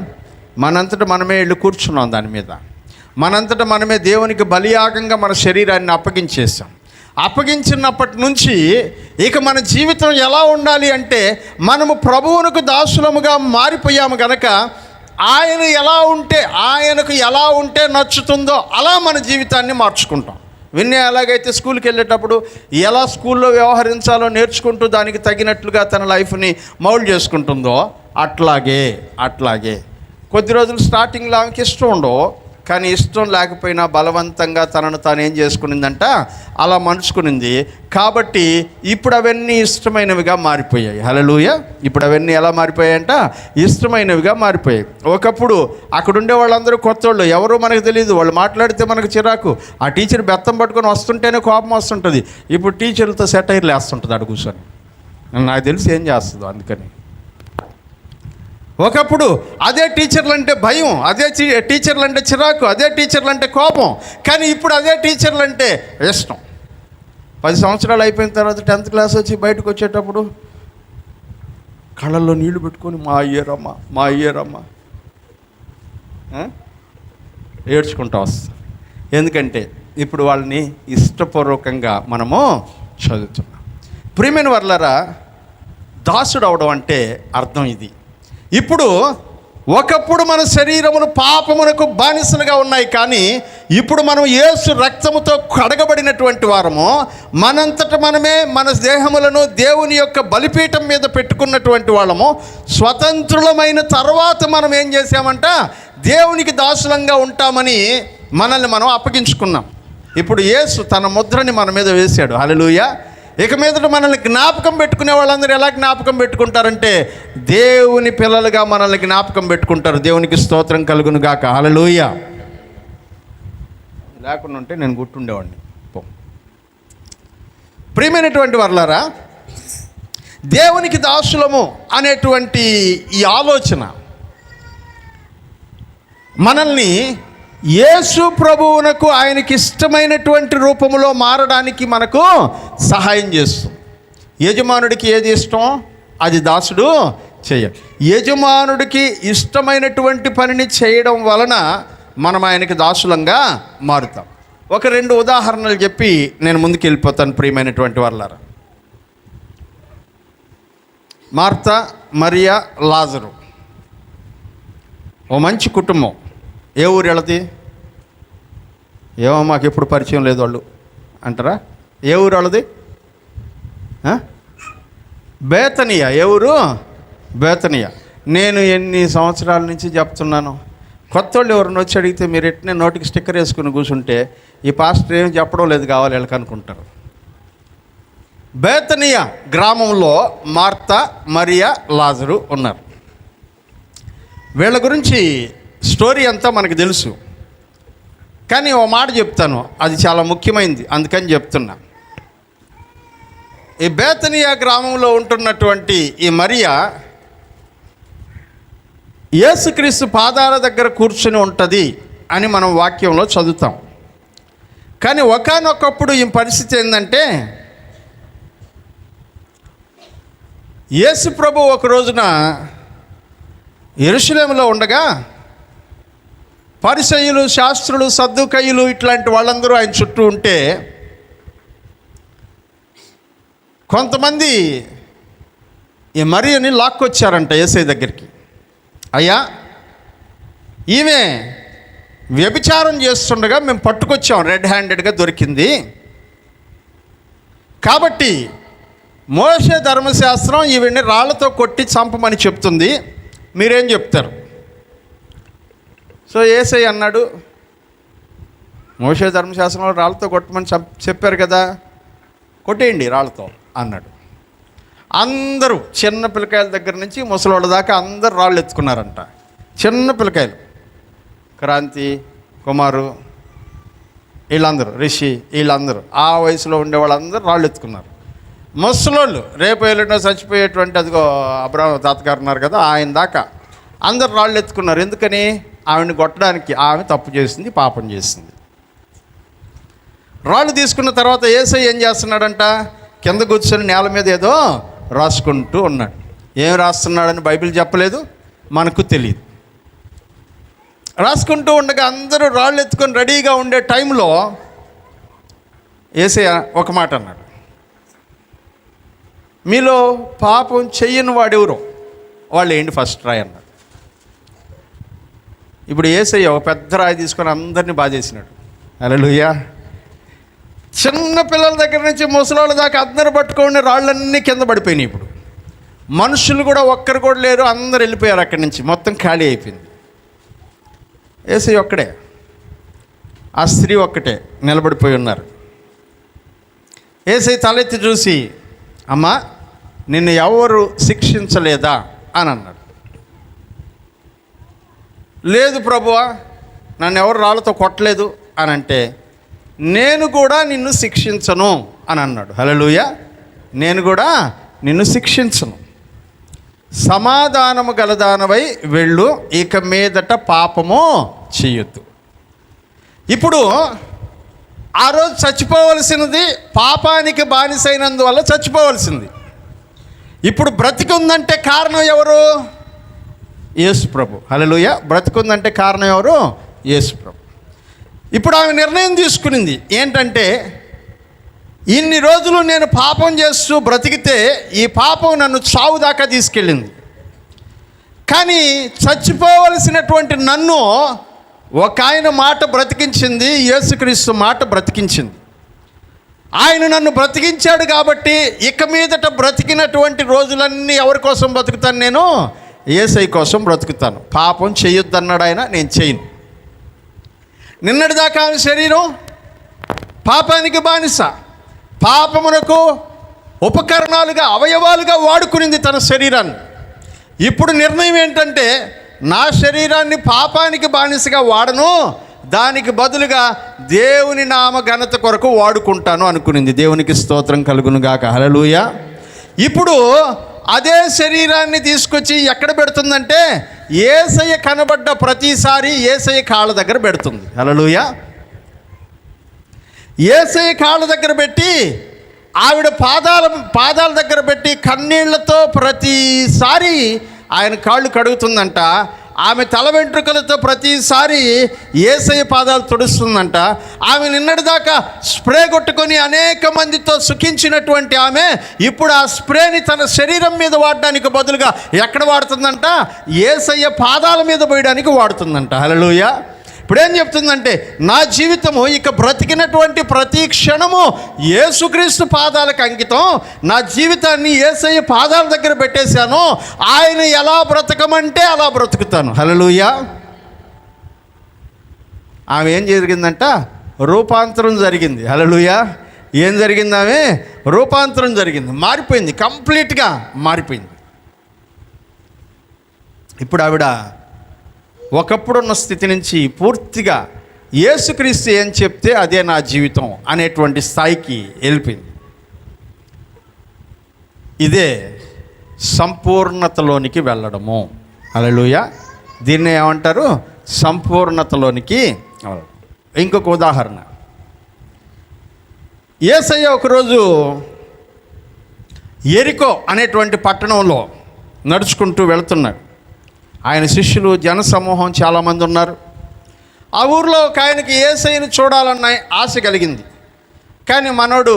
Speaker 1: మనంతటా మనమే వెళ్ళి కూర్చున్నాం దాని మీద. మనంతటా మనమే దేవునికి బలియాగంగా మన శరీరాన్ని అప్పగించేసాం. అప్పగించినప్పటి నుంచి ఇక మన జీవితం ఎలా ఉండాలి అంటే, మనము ప్రభువునకు దాసులముగా మారిపోయాము గనక ఆయనకు ఎలా ఉంటే నచ్చుతుందో అలా మన జీవితాన్ని మార్చుకుంటాం. వినయ్ ఎలాగైతే స్కూల్కి వెళ్ళేటప్పుడు ఎలా స్కూల్లో వ్యవహరించాలో నేర్చుకుంటూ దానికి తగినట్లుగా తన లైఫ్ని మౌల్డ్ చేసుకుంటుందో అట్లాగే కొద్ది రోజులు స్టార్టింగ్లో ఆమెకి ఇష్టం ఉండవు, కానీ ఇష్టం లేకపోయినా బలవంతంగా తనను తాను ఏం చేసుకునిందంట, అలా మలుచుకునింది. కాబట్టి ఇప్పుడు అవన్నీ ఇష్టమైనవిగా మారిపోయాయి. హల్లెలూయా. ఇప్పుడు అవన్నీ ఎలా మారిపోయాయంట? ఇష్టమైనవిగా మారిపోయాయి. ఒకప్పుడు అక్కడ ఉండే వాళ్ళందరూ కొత్త వాళ్ళు, ఎవరో మనకు తెలియదు, వాళ్ళు మాట్లాడితే మనకు చిరాకు, ఆ టీచర్ బెత్తం పట్టుకొని వస్తుంటేనే కోపం వస్తుంటుంది. ఇప్పుడు టీచర్లతో సెటైర్లు వేస్తుంటుంది అడు కూర్చొని. నాకు తెలిసి ఏం చేస్తుందో. అందుకని ఒకప్పుడు అదే టీచర్లు అంటే భయం, అదే టీచర్లు అంటే చిరాకు, అదే టీచర్లు అంటే కోపం. కానీ ఇప్పుడు అదే టీచర్లు అంటే ఇష్టం. 10 సంవత్సరాలు అయిపోయిన తర్వాత 10th క్లాస్ వచ్చి బయటకు వచ్చేటప్పుడు కళ్ళల్లో నీళ్లు పెట్టుకొని మా అయ్యారమ్మా ఏడ్చుకుంటా వస్తాం. ఎందుకంటే ఇప్పుడు వాళ్ళని ఇష్టపూర్వకంగా మనము చదువుతున్నాం. ప్రియమైన వర్లారా, దాసుడు అవడం అంటే అర్థం ఇది. ఇప్పుడు ఒకప్పుడు మన శరీరమును పాపమునకు బానిసలుగా ఉన్నాయి, కానీ ఇప్పుడు మనం యేసు రక్తముతో కడగబడినటువంటి వారము. మనంతట మనమే మన దేహములను దేవుని యొక్క బలిపీఠం మీద పెట్టుకున్నటువంటి వాళ్ళము. స్వతంత్రులమైన తర్వాత మనం ఏం చేసామంట, దేవునికి దాసులంగా ఉంటామని మనల్ని మనం అప్పగించుకున్నాం. ఇప్పుడు యేసు తన ముద్రని మన మీద వేశాడు. హల్లెలూయా. ఇక మీదట మనల్ని జ్ఞాపకం పెట్టుకునే వాళ్ళందరూ ఎలా జ్ఞాపకం పెట్టుకుంటారంటే, దేవుని పిల్లలుగా మనల్ని జ్ఞాపకం పెట్టుకుంటారు. దేవునికి స్తోత్రం కలుగును గాక. హల్లెలూయా. లేకుండా ఉంటే నేను గుర్తుండేవాడిని. ప్రియమైనటువంటి వర్లారా, దేవునికి దాసులము అనేటువంటి ఈ ఆలోచన మనల్ని యేసు ప్రభువునకు ఆయనకి ఇష్టమైనటువంటి రూపంలో మారడానికి మనకు సహాయం చేస్తుంది. యజమానుడికి ఏది ఇష్టం అది దాసుడు చేయాలి. యజమానుడికి ఇష్టమైనటువంటి పనిని చేయడం వలన మనం ఆయనకి దాసులంగా మారుతాం. ఒక 2 ఉదాహరణలు చెప్పి నేను ముందుకు వెళ్ళిపోతాను. ప్రియమైనటువంటి వాళ్ళారా, మార్తా, మరియా, లాజరు ఓ మంచి కుటుంబం. ఏ ఊరు వెళ్ళది? ఏమో మాకు ఎప్పుడు పరిచయం లేదు వాళ్ళు అంటారా? ఏ ఊరు వాళ్ళది? బేతనియా. ఏ ఊరు? బేతనియా. నేను ఎన్ని సంవత్సరాల నుంచి చెప్తున్నాను, కొత్త వాళ్ళు ఎవరిని వచ్చి అడిగితే మీరు ఎట్నే నోటికి స్టిక్కర్ వేసుకుని కూర్చుంటే ఈ పాస్టర్ ఏం చెప్పడం లేదు కావాలి వీళ్ళకి అనుకుంటారు. బేతనియా గ్రామంలో మార్తా, మరియా, లాజరు ఉన్నారు. వీళ్ళ గురించి స్టోరీ అంతా మనకు తెలుసు, కానీ ఓ మాట చెప్తాను, అది చాలా ముఖ్యమైనది, అందుకని చెప్తున్నా. ఈ బేతనియా గ్రామంలో ఉంటున్నటువంటి ఈ మరియా యేసుక్రీస్తు పాదాల దగ్గర కూర్చుని ఉంటుంది అని మనం వాక్యంలో చదువుతాం. కానీ ఒకానొకప్పుడు ఈ పరిస్థితి ఏంటంటే, యేసు ప్రభు ఒక రోజున యెరూషలేములో ఉండగా పరిసయ్యులు, శాస్త్రులు, సద్దుకయ్యులు ఇట్లాంటి వాళ్ళందరూ ఆయన చుట్టూ ఉంటే కొంతమంది ఈ మరియని లాక్కొచ్చారంట యేసయ్య దగ్గరికి. అయ్యా, ఈమె వ్యభిచారం చేస్తుండగా మేము పట్టుకొచ్చాం, రెడ్ హ్యాండెడ్గా దొరికింది. కాబట్టి మోషే ధర్మశాస్త్రం ఈవిడ్ని రాళ్లతో కొట్టి చంపమని చెప్తుంది, మీరేం చెప్తారు? సో యేసయ్య అన్నాడు, మోషే ధర్మశాస్త్రంలో రాళ్ళతో కొట్టమని చెప్పారు కదా, కొట్టేయండి రాళ్ళతో అన్నాడు. అందరూ చిన్న పిల్లకాయల దగ్గర నుంచి ముసలోళ్ళ దాకా అందరూ రాళ్ళు ఎత్తుకున్నారంట. చిన్న పిల్లకాయలు, క్రాంతి, కుమారు, వీళ్ళందరూ, రిషి, వీళ్ళందరూ ఆ వయసులో ఉండే వాళ్ళందరూ రాళ్ళు ఎత్తుకున్నారు. ముసలోళ్ళు రేపు ఎల్లుండో చచ్చిపోయేటువంటి అదిగో అబ్రాహం తాతగారు ఉన్నారు కదా, ఆయన దాకా అందరు రాళ్ళు ఎత్తుకున్నారు. ఎందుకని? ఆవిడని కొట్టడానికి. ఆమె తప్పు చేసింది, పాపం చేసింది. రాళ్ళు తీసుకున్న తర్వాత యేసయ్య ఏం చేస్తున్నాడంట, కింద కూర్చొని నేల మీద ఏదో రాసుకుంటూ ఉన్నాడు. ఏం రాస్తున్నాడని బైబిల్ చెప్పలేదు, మనకు తెలియదు. రాసుకుంటూ ఉండగా అందరూ రాళ్ళు ఎత్తుకొని రెడీగా ఉండే టైంలో యేసయ్య ఒక మాట అన్నాడు, మీలో పాపం చెయ్యని వాడెవరో వాళ్ళు ఏంటి ఫస్ట్ రాయి అన్నాడు. ఇప్పుడు యేసయ్య ఒక పెద్ద రాయి తీసుకొని అందరినీ బాధేసినాడు. హల్లెలూయా. చిన్న పిల్లల దగ్గర నుంచి ముసలోళ్ళ దాకా అందరు పట్టుకొని రాళ్ళన్నీ కింద పడిపోయినాయి. ఇప్పుడు మనుషులు కూడా ఒక్కరు కూడా లేరు, అందరు వెళ్ళిపోయారు అక్కడి నుంచి, మొత్తం ఖాళీ అయిపోయింది. యేసయ్య ఒక్కడే, ఆ స్త్రీ ఒక్కటే నిలబడిపోయి ఉన్నారు. యేసయ్య తలెత్తి చూసి, అమ్మా నిన్ను ఎవరు శిక్షించలేదా అని అన్నాడు. లేదు ప్రభువా, నన్ను ఎవరు రాళ్ళతో కొట్టలేదు అని అంటే, నేను కూడా నిన్ను శిక్షించను అని అన్నాడు. హల్లెలూయా. నేను కూడా నిన్ను శిక్షించను. సమాధానము గలదానవై వెళ్ళు, ఇక మీదట పాపము చేయొద్దు. ఇప్పుడు ఆ రోజు చచ్చిపోవలసినది పాపానికి బానిసైనందువల్ల చచ్చిపోవలసింది. ఇప్పుడు బ్రతికుందంటే కారణం ఎవరు? యేసు ప్రభు. హల్లెలూయా. బ్రతికుందంటే కారణం ఎవరు? యేసు ప్రభు. ఇప్పుడు ఆమె నిర్ణయం తీసుకునింది ఏంటంటే, ఇన్ని రోజులు నేను పాపం చేస్తూ బ్రతికితే ఈ పాపం నన్ను చావు దాకా తీసుకెళ్ళింది. కానీ చచ్చిపోవలసినటువంటి నన్ను ఒక ఆయన మాట బ్రతికించింది, యేసుక్రీస్తు మాట బ్రతికించింది. ఆయన నన్ను బ్రతికించాడు కాబట్టి ఇక మీదట బ్రతికినటువంటి రోజులన్నీ ఎవరి కోసం బ్రతుకుతాను? నేను యేసయ్య కోసం బ్రతుకుతాను. పాపం చేయొద్దన్నాడు ఆయన, నేను చేయను. నిన్నటిదాకా ఆమె శరీరం పాపానికి బానిస, పాపమునకు ఉపకరణాలుగా అవయవాలుగా వాడుకునింది తన శరీరాన్ని. ఇప్పుడు నిర్ణయం ఏంటంటే, నా శరీరాన్ని పాపానికి బానిసగా వాడను, దానికి బదులుగా దేవుని నామ ఘనత కొరకు వాడుకుంటాను అనుకునింది. దేవునికి స్తోత్రం కలుగును గాక. హల్లెలూయా. ఇప్పుడు అదే శరీరాన్ని తీసుకొచ్చి ఎక్కడ పెడుతుందంటే, యేసయ్య కనబడ్డ ప్రతిసారి యేసయ్య కాళ్ళ దగ్గర పెడుతుంది. హల్లెలూయా. యేసయ్య కాళ్ళ దగ్గర పెట్టి, ఆవిడ పాదాల దగ్గర పెట్టి కన్నీళ్లతో ప్రతిసారి ఆయన కాళ్ళు కడుగుతుందంట. ఆమె తల వెంట్రుకలతో ప్రతిసారి యేసయ్య పాదాలు తుడుస్తుందంట. ఆమె నిన్నటిదాకా స్ప్రే కొట్టుకొని అనేక మందితో సుఖించినటువంటి ఆమె ఇప్పుడు ఆ స్ప్రేని తన శరీరం మీద వాడడానికి బదులుగా ఎక్కడ వాడుతుందంట? యేసయ్య పాదాల మీద పోయడానికి వాడుతుందంట. హల్లెలూయా. ఇప్పుడేం చెప్తుందంటే, నా జీవితము ఇక బ్రతికినటువంటి ప్రతి క్షణము యేసుక్రీస్తు పాదాలకు అంకితం. నా జీవితాన్ని యేసయ్య పాదాల దగ్గర పెట్టేశాను. ఆయన ఎలా బ్రతకమంటే అలా బ్రతుకుతాను. హల్లెలూయా. ఆమె ఏం జరిగిందంట? రూపాంతరం జరిగింది. హల్లెలూయా. ఏం జరిగింది? ఆమె రూపాంతరం జరిగింది, మారిపోయింది, కంప్లీట్గా మారిపోయింది. ఇప్పుడు ఆవిడ ఒకప్పుడున్న స్థితి నుంచి పూర్తిగా యేసుక్రీస్తు ఏం చెప్తే అదే నా జీవితం అనేటువంటి స్థాయికి వెళ్ళిపోయింది. ఇదే సంపూర్ణతలోనికి వెళ్ళడము. హల్లెలూయా. దీన్ని ఏమంటారు? సంపూర్ణతలోనికి. ఇంకొక ఉదాహరణ, యేసయ్య ఒకరోజు యెరికో అనేటువంటి పట్టణంలో నడుచుకుంటూ వెళుతున్నాడు. ఆయన శిష్యులు, జనసమూహం చాలామంది ఉన్నారు. ఆ ఊర్లో ఒక ఆయనకి యేసయ్యను చూడాలన్న ఆశ కలిగింది. కానీ మనోడు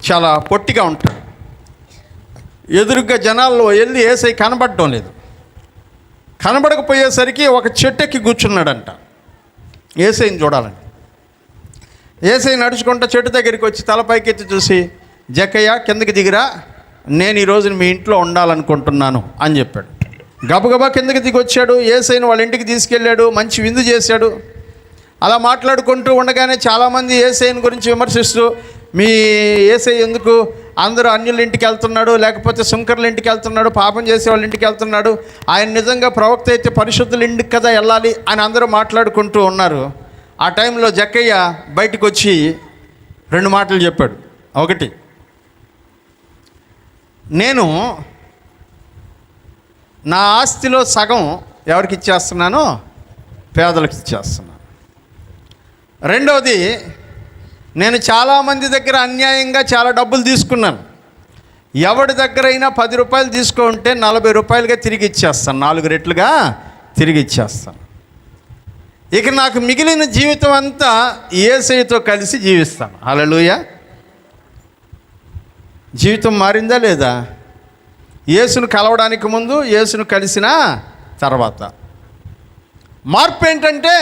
Speaker 1: చాలా పొట్టిగా ఉంటాడు. ఎదురుగా జనాల్లో వెళ్ళి యేసయ్య కనబడటం లేదు. కనబడకపోయేసరికి ఒక చెట్టు ఎక్కి కూర్చున్నాడంట యేసయ్యను చూడాలని. యేసయ్య నడుచుకుంటూ చెట్టు దగ్గరికి వచ్చి తల పైకెత్తి చూసి, జక్కయ్య కిందకి దిగిరా, నేను ఈరోజు మీ ఇంట్లో ఉండాలనుకుంటున్నాను అని చెప్పాడు. గబగబా కిందకి దిగి వచ్చాడు. యేసయ్యను వాళ్ళ ఇంటికి తీసుకెళ్ళాడు, మంచి విందు చేశాడు. అలా మాట్లాడుకుంటూ ఉండగానే చాలామంది యేసయ్యను గురించి విమర్శిస్తూ, మీ యేసయ్య ఎందుకు అందరూ అన్యుల ఇంటికి వెళ్తున్నాడు, లేకపోతే సుంకర్ల ఇంటికి వెళ్తున్నాడు, పాపం చేసే వాళ్ళ ఇంటికి వెళ్తున్నాడు, ఆయన నిజంగా ప్రవక్త అయితే పరిశుద్ధుల ఇంటికి కదా వెళ్ళాలి అని అందరూ మాట్లాడుకుంటూ ఉన్నారు. ఆ టైంలో జక్కయ్య బయటకు వచ్చి 2 మాటలు చెప్పాడు. ఒకటి, నేను నా ఆస్తిలో సగం ఎవరికి ఇచ్చేస్తున్నానో పేదలకు ఇచ్చేస్తున్నాను. రెండవది, నేను చాలామంది దగ్గర అన్యాయంగా చాలా డబ్బులు తీసుకున్నాను. ఎవరి దగ్గరైనా 10 రూపాయలు తీసుకుంటే 40 రూపాయలుగా తిరిగి ఇచ్చేస్తాను, 4 రెట్లుగా తిరిగి ఇచ్చేస్తాను. ఇక నాకు మిగిలిన జీవితం అంతా యేసయ్యతో కలిసి జీవిస్తాను. హల్లెలూయా. జీవితం మారిందా లేదా? యేసును కలవడానికి ముందు, యేసును కలిసిన తర్వాత. మార్పు ఏంటంటే,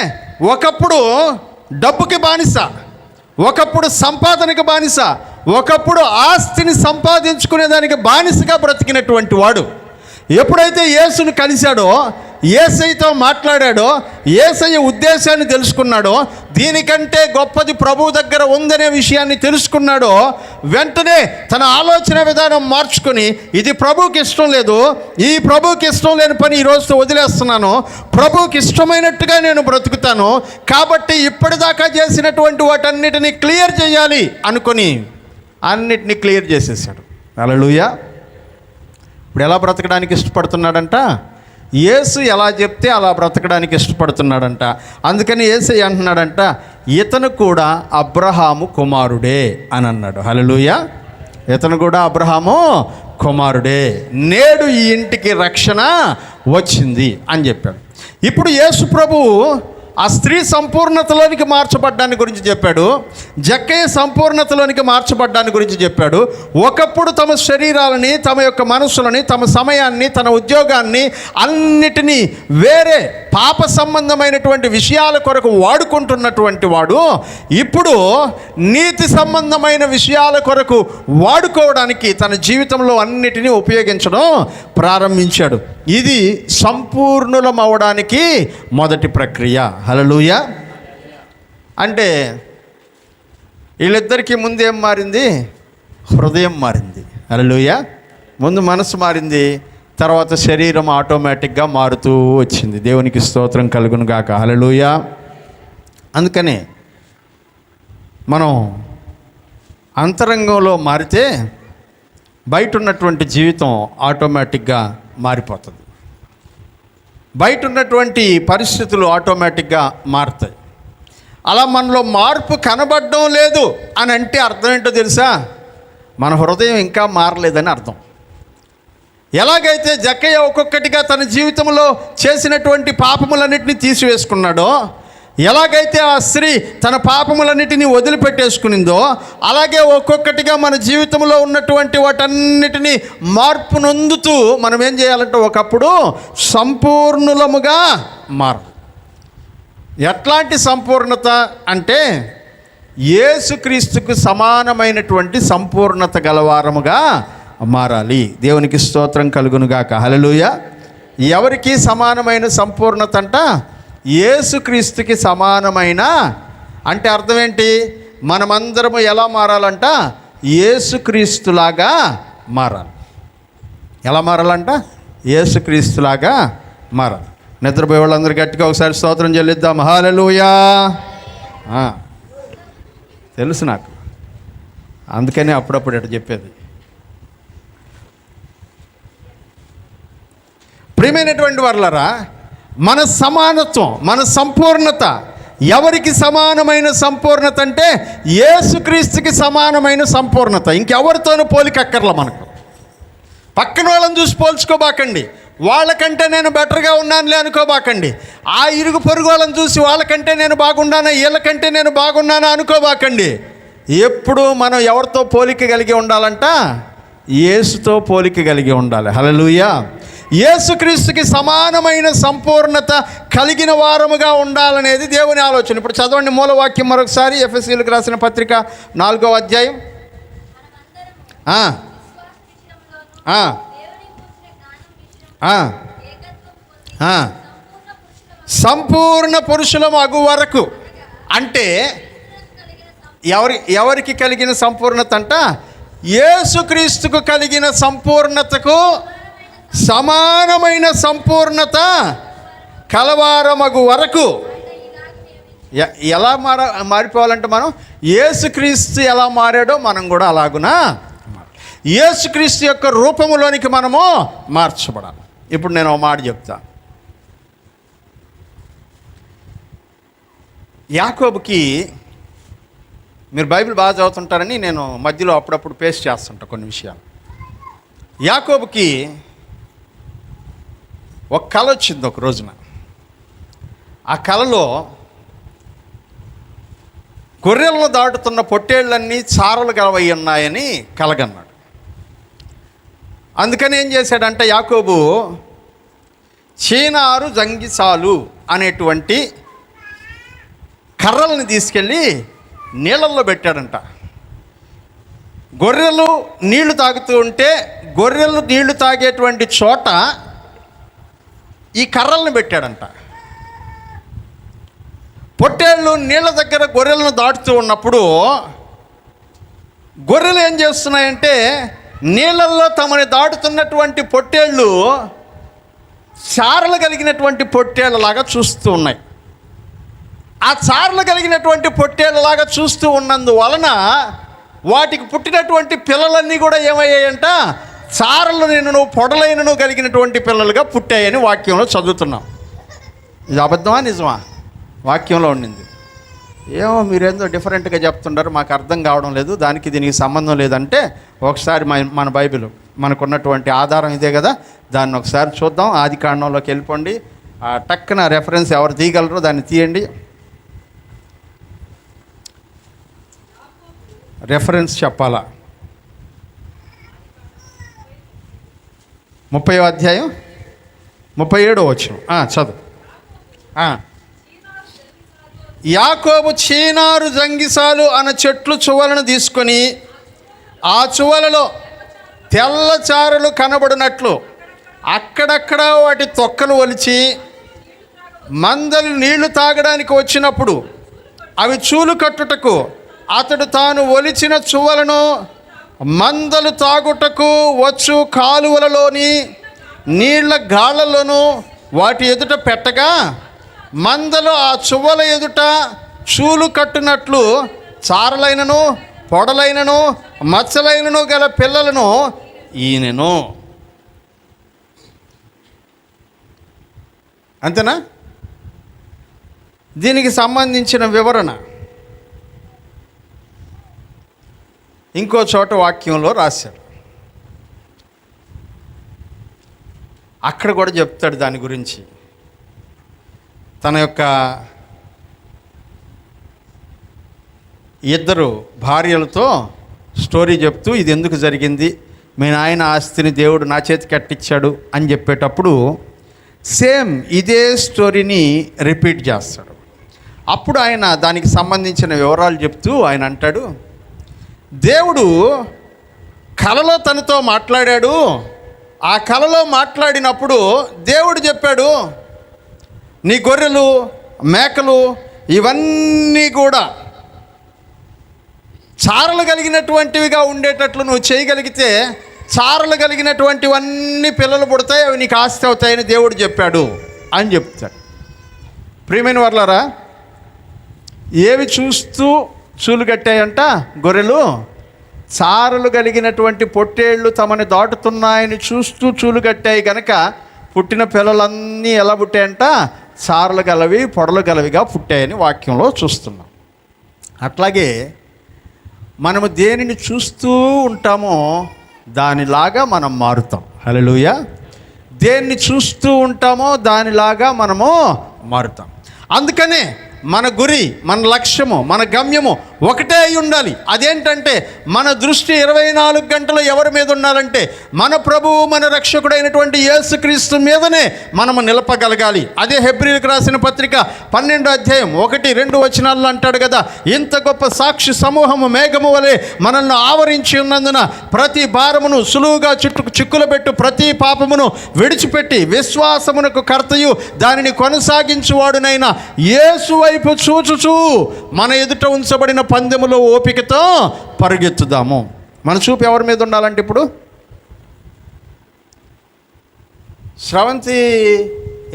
Speaker 1: ఒకప్పుడు డబ్బుకి బానిస, ఒకప్పుడు సంపాదనకి బానిస, ఒకప్పుడు ఆస్తిని సంపాదించుకునేదానికి బానిసగా బ్రతికినటువంటి వాడు ఎప్పుడైతే యేసును కలిశాడో, యేసయ్యతో మాట్లాడాడో, యేసయ్య ఉద్దేశాన్ని తెలుసుకున్నాడో, దీనికంటే గొప్పది ప్రభు దగ్గర ఉందనే విషయాన్ని తెలుసుకున్నాడో, వెంటనే తన ఆలోచన విధానం మార్చుకొని, ఇది ప్రభువుకి ఇష్టం లేదు, ఈ ప్రభువుకి ఇష్టం లేని పని ఈ రోజుతో వదిలేస్తున్నాను, ప్రభువుకి ఇష్టమైనట్టుగా నేను బ్రతుకుతాను, కాబట్టి ఇప్పటిదాకా చేసినటువంటి వాటన్నిటిని క్లియర్ చేయాలి అనుకొని అన్నిటినీ క్లియర్ చేసేసాడు. హల్లెలూయా. ఇప్పుడు ఎలా బ్రతకడానికి ఇష్టపడుతున్నాడంట? యేసు ఎలా చెప్తే అలా బ్రతకడానికి ఇష్టపడుతున్నాడంట. అందుకని యేసయ్య అంటున్నాడంట, ఇతను కూడా అబ్రహాము కుమారుడే అని అన్నాడు. హల్లెలూయా. ఇతను కూడా అబ్రహాము కుమారుడే, నేడు ఈ ఇంటికి రక్షణ వచ్చింది అని చెప్పాడు. ఇప్పుడు యేసు ప్రభువు ఆ స్త్రీ సంపూర్ణతలోనికి మార్చబడ్డాన్ని గురించి చెప్పాడు. జక్కయ్య సంపూర్ణతలోనికి మార్చబడ్డాన్ని గురించి చెప్పాడు. ఒకప్పుడు తమ శరీరాలని, తమ యొక్క మనసులని, తమ సమయాన్ని, తన ఉద్యోగాన్ని అన్నిటినీ వేరే పాప సంబంధమైనటువంటి విషయాల కొరకు వాడుకుంటున్నటువంటి వాడు ఇప్పుడు నీతి సంబంధమైన విషయాల కొరకు వాడుకోవడానికి తన జీవితంలో అన్నిటినీ ఉపయోగించడం ప్రారంభించాడు. ఇది సంపూర్ణులం అవడానికి మొదటి ప్రక్రియ. హల్లెలూయా. అంటే వీళ్ళిద్దరికీ ముందేం మారింది? హృదయం మారింది. హల్లెలూయా. ముందు మనసు మారింది, తర్వాత శరీరం ఆటోమేటిక్గా మారుతూ వచ్చింది. దేవునికి స్తోత్రం కలుగును గాక. హల్లెలూయా. అందుకనే మనం అంతరంగంలో మారితే బయట ఉన్నటువంటి జీవితం ఆటోమేటిక్గా మారిపోతుంది. బయట ఉన్నటువంటి పరిస్థితులు ఆటోమేటిక్గా మారుతాయి. అలా మనలో మార్పు కనబడడం లేదు అని అంటే అర్థం ఏంటో తెలుసా? మన హృదయం ఇంకా మారలేదని అర్థం. ఎలాగైతే జక్కయ్య ఒక్కొక్కటిగా తన జీవితంలో చేసినటువంటి పాపములన్నిటినీ తీసివేసుకున్నాడో, ఎలాగైతే ఆ స్త్రీ తన పాపములన్నిటినీ వదిలిపెట్టేసుకునిందో, అలాగే ఒక్కొక్కటిగా మన జీవితంలో ఉన్నటువంటి వాటన్నిటినీ మార్పు నొందుతూ మనం ఏం చేయాలంటే ఒకప్పుడు సంపూర్ణులముగా మారాలి. ఎట్లాంటి సంపూర్ణత అంటే యేసుక్రీస్తుకు సమానమైనటువంటి సంపూర్ణత గలవారముగా మారాలి. దేవునికి స్తోత్రం కలుగునుగాక. హల్లెలూయా. ఎవరికి సమానమైన సంపూర్ణత అంట? యేసుక్రీస్తుకి సమానమైన. అంటే అర్థం ఏంటి? మనమందరము ఎలా మారాలంట? యేసుక్రీస్తులాగా మారాలి. ఎలా మారాలంట? యేసుక్రీస్తులాగా మారాలి. నిద్రపోయే వాళ్ళందరూ గట్టిగా ఒకసారి స్తోత్రం చెల్లిద్దాం. హల్లెలూయా. తెలుసు నాకు, అందుకని అప్పుడప్పుడు అటు చెప్పేది. ప్రియమైనటువంటి వారలారా, మన సమానత్వం, మన సంపూర్ణత ఎవరికి సమానమైన సంపూర్ణత అంటే యేసుక్రీస్తుకి సమానమైన సంపూర్ణత. ఇంకెవరితోనూ పోలికక్కర్లా మనకు. పక్కన వాళ్ళని చూసి పోల్చుకోబాకండి. వాళ్ళకంటే నేను బెటర్గా ఉన్నానులే అనుకోబాకండి. ఆ ఇరుగు పొరుగు వాళ్ళని చూసి వాళ్ళకంటే నేను బాగున్నానా, వీళ్ళకంటే నేను బాగున్నానా అనుకోబాకండి. ఎప్పుడు మనం ఎవరితో పోలిక కలిగి ఉండాలంట? యేసుతో పోలిక కలిగి ఉండాలి. హల్లెలూయా. యేసుక్రీస్తుకి సమానమైన సంపూర్ణత కలిగిన వారముగా ఉండాలనేది దేవుని ఆలోచన. ఇప్పుడు చదవండి మూలవాక్యం మరొకసారి. ఎఫెసీయులకు రాసిన పత్రిక 4వ అధ్యాయం. సంపూర్ణ పురుషులం అగు వరకు అంటే ఎవరికి కలిగిన సంపూర్ణత అంట? యేసుక్రీస్తుకు కలిగిన సంపూర్ణతకు సమానమైన సంపూర్ణత కలవారమగు వరకు. ఎలా మారిపోవాలంటే మనం యేసుక్రీస్తు ఎలా మారాడో మనం కూడా అలాగునా యేసుక్రీస్తు యొక్క రూపములోనికి మనము మార్చబడాలి. ఇప్పుడు నేను ఒక మాట చెప్తా. యాకోబుకి, మీరు బైబిల్ బాగా చదువుతుంటారని నేను మధ్యలో అప్పుడప్పుడు పేస్ట్ చేస్తుంటా కొన్ని విషయాలు. యాకోబుకి ఒక కళ వచ్చింది ఒక రోజున. ఆ కళలో గొర్రెలను దాటుతున్న పొట్టేళ్ళన్నీ చారలు గలవై ఉన్నాయని కలగన్నాడు. అందుకని ఏం చేశాడంటే యాకోబు చీనారు జంగిసాలు అనేటువంటి కర్రల్ని తీసుకెళ్ళి నీళ్ళల్లో పెట్టాడంట. గొర్రెలు నీళ్లు తాగుతూ ఉంటే గొర్రెలు నీళ్లు తాగేటువంటి చోట ఈ కర్రలను పెట్టాడంట. పొట్టేళ్ళు నీళ్ళ దగ్గర గొర్రెలను దాటుతూ ఉన్నప్పుడు గొర్రెలు ఏం చేస్తున్నాయంటే నీళ్ళల్లో తమని దాటుతున్నటువంటి పొట్టేళ్ళు చారలు కలిగినటువంటి పొట్టేళ్ళలాగా చూస్తూ ఉన్నాయి. ఆ చారలు కలిగినటువంటి పొట్టేళ్ళలాగా చూస్తూ ఉన్నందువలన వాటికి పుట్టినటువంటి పిల్లలన్నీ కూడా ఏమయ్యాయంట? చారలైనను పొడలైనను కలిగినటువంటి పిల్లలుగా పుట్టాయని వాక్యంలో చదువుతున్నాం. ఇది అబద్ధమా నిజమా? వాక్యంలో ఉండింది. ఏమో మీరేందో డిఫరెంట్గా చెప్తుంటారు, మాకు అర్థం కావడం లేదు, దానికి దీనికి సంబంధం లేదంటే ఒకసారి మన బైబిల్ మనకున్నటువంటి ఆధారం ఇదే కదా, దాన్ని ఒకసారి చూద్దాం. ఆది కాండంలోకి వెళ్ళిపోండి. టక్కున రెఫరెన్స్ ఎవరు తీయగలరో దాన్ని తీయండి. రెఫరెన్స్ చెప్పాలా? 30వ అధ్యాయం 37వ వచనం చదువు. యాకోబు చీనారు జంగిసాలు అన్న చెట్లు చువ్వలను తీసుకొని ఆ చువ్వలలో తెల్ల చారలు కనబడినట్లు అక్కడక్కడ వాటి తొక్కలు ఒలిచి మందలు నీళ్లు తాగడానికి వచ్చినప్పుడు అవి చూలు కట్టుటకు అతడు తాను ఒలిచిన చువ్వలను మందలు తాగుటకు వచ్చు కాలువలలోని నీళ్ల గాళ్లలోనూ వాటి ఎదుట పెట్టగా మందలు ఆ చువ్వల ఎదుట చూలు కట్టునట్లు చారలైనను పొడలైనను మచ్చలైనను గల పిల్లలను ఈయనను. అంతేనా? దీనికి సంబంధించిన వివరణ ఇంకో చోట వాక్యంలో రాశాడు. అక్కడ కూడా చెప్తాడు దాని గురించి. తన యొక్క ఇద్దరు భార్యలతో స్టోరీ చెప్తూ ఇది ఎందుకు జరిగింది, మీ నాయన ఆస్తిని దేవుడు నా చేతికి కట్టించాడు అని చెప్పేటప్పుడు సేమ్ ఇదే స్టోరీని రిపీట్ చేస్తాడు. అప్పుడు ఆయన దానికి సంబంధించిన వివరాలు చెప్తూ ఆయన అంటాడు, దేవుడు కలలో తనతో మాట్లాడాడు. ఆ కలలో మాట్లాడినప్పుడు దేవుడు చెప్పాడు, నీ గొర్రెలు మేకలు ఇవన్నీ కూడా చారలు కలిగినటువంటివిగా ఉండేటట్లు నువ్వు చేయగలిగితే చారలు కలిగినటువంటివన్నీ పిల్లలు పుడతాయి, అవి నీకు ఆస్తి అవుతాయని దేవుడు చెప్పాడు అని చెప్తాడు. ప్రియమైన వర్లారా, ఏవి చూస్తూ చూలు కట్టాయంట గొర్రెలు? చారలు కలిగినటువంటి పొట్టేళ్ళు తమని దాటుతున్నాయని చూస్తూ చూలు కట్టాయి కనుక పుట్టిన పిల్లలన్నీ ఎలా పుట్టాయంట? చారలు గలవి పొడలు గలవిగా పుట్టాయని వాక్యంలో చూస్తున్నాం. అట్లాగే మనము దేనిని చూస్తూ ఉంటామో దానిలాగా మనం మారుతాం. హల్లెలూయా. దేన్ని చూస్తూ ఉంటామో దానిలాగా మనము మారుతాం. అందుకనే మన గురి, మన లక్ష్యము, మన గమ్యము ఒకటే అయి ఉండాలి. అదేంటంటే మన దృష్టి 24 గంటలు ఎవరి మీద ఉండాలంటే మన ప్రభువు, మన రక్షకుడైనటువంటి యేసుక్రీస్తు మీదనే మనము నిలపగలగాలి. అదే హెబ్రీయులకు రాసిన పత్రిక 12వ అధ్యాయం 1-2 వచనాల్లో అంటాడు కదా, ఇంత గొప్ప సాక్షి సమూహము మేఘము వలె మనల్ని ఆవరించి ఉన్నందున ప్రతి భారమును సులువుగా చిక్కులబెట్టు ప్రతి పాపమును విడిచిపెట్టి విశ్వాసమునకు కర్తయు దానిని కొనసాగించువాడునైన యేసు వైపు చూచుచూ మన ఎదుట ఉంచబడిన పందెములో ఓపికతో పరుగెత్తుదాము. మన చూపు ఎవరి మీద ఉండాలంటే ఇప్పుడు స్రవంతి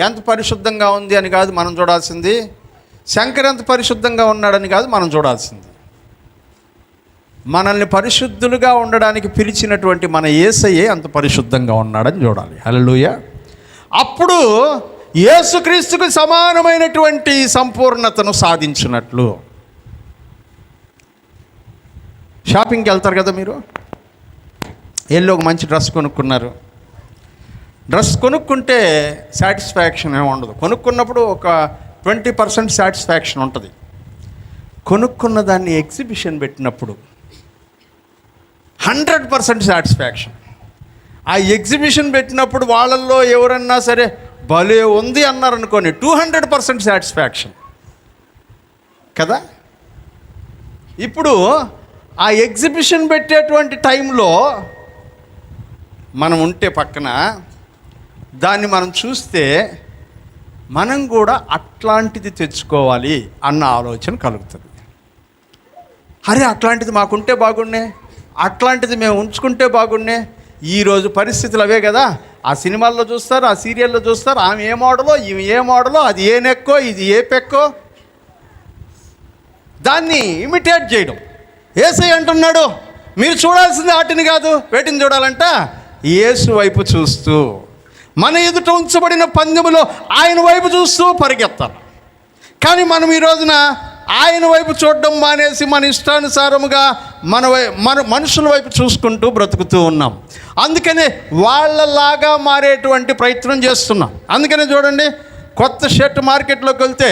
Speaker 1: ఎంత పరిశుద్ధంగా ఉంది అని కాదు మనం చూడాల్సింది, శంకర్ ఎంత పరిశుద్ధంగా ఉన్నాడని కాదు మనం చూడాల్సింది, మనల్ని పరిశుద్ధులుగా ఉండడానికి పిలిచినటువంటి మన యేసయ్యే అంత పరిశుద్ధంగా ఉన్నాడని చూడాలి. హల్లెలూయా. అప్పుడు యేసుక్రీస్తుకు సమానమైనటువంటి సంపూర్ణతను సాధించినట్లు. షాపింగ్కి వెళ్తారు కదా మీరు, వెళ్ళి ఒక మంచి డ్రెస్ కొనుక్కున్నారు. డ్రెస్ కొనుక్కుంటే సాటిస్ఫాక్షన్ ఏమి ఉండదు. కొనుక్కున్నప్పుడు ఒక 20% సాటిస్ఫాక్షన్ ఉంటుంది. కొనుక్కున్న దాన్ని ఎగ్జిబిషన్ పెట్టినప్పుడు 100% సాటిస్ఫాక్షన్. ఆ ఎగ్జిబిషన్ పెట్టినప్పుడు వాళ్ళల్లో ఎవరన్నా సరే భలే ఉంది అన్నారనుకోని 200% సాటిస్ఫాక్షన్ కదా. ఇప్పుడు ఆ ఎగ్జిబిషన్ పెట్టేటువంటి టైంలో మనం ఉంటే పక్కన దాన్ని మనం చూస్తే మనం కూడా అట్లాంటిది తెచ్చుకోవాలి అన్న ఆలోచన కలుగుతుంది. అరే అట్లాంటిది మాకుంటే బాగుండే, అట్లాంటిది మేము ఉంచుకుంటే బాగుండే. ఈరోజు పరిస్థితులు అవే కదా. ఆ సినిమాల్లో చూస్తారు, ఆ సీరియల్లో చూస్తారు, ఆమె ఏ మోడలో, ఇవి ఏ మోడలో, అది ఏ నెక్కో, ఇది ఏ పెక్కో, దాన్ని ఇమిటేట్ చేయడం. యేసయ్య అంటున్నాడు, మీరు చూడాల్సింది వాటిని కాదు, వేటిని చూడాలంట? యేసు వైపు చూస్తూ, మన ఎదుట ఉంచబడిన పందెములో ఆయన వైపు చూస్తూ పరిగెత్తాలి. కానీ మనం ఈ రోజున ఆయన వైపు చూడడం మానేసి మన ఇష్టానుసారముగా మన మనుషుల వైపు చూసుకుంటూ బ్రతుకుతూ ఉన్నాం. అందుకనే వాళ్ళలాగా మారేటువంటి ప్రయత్నం చేస్తున్నాం. అందుకనే చూడండి, కొత్త షర్ట్ మార్కెట్లోకి వెళ్తే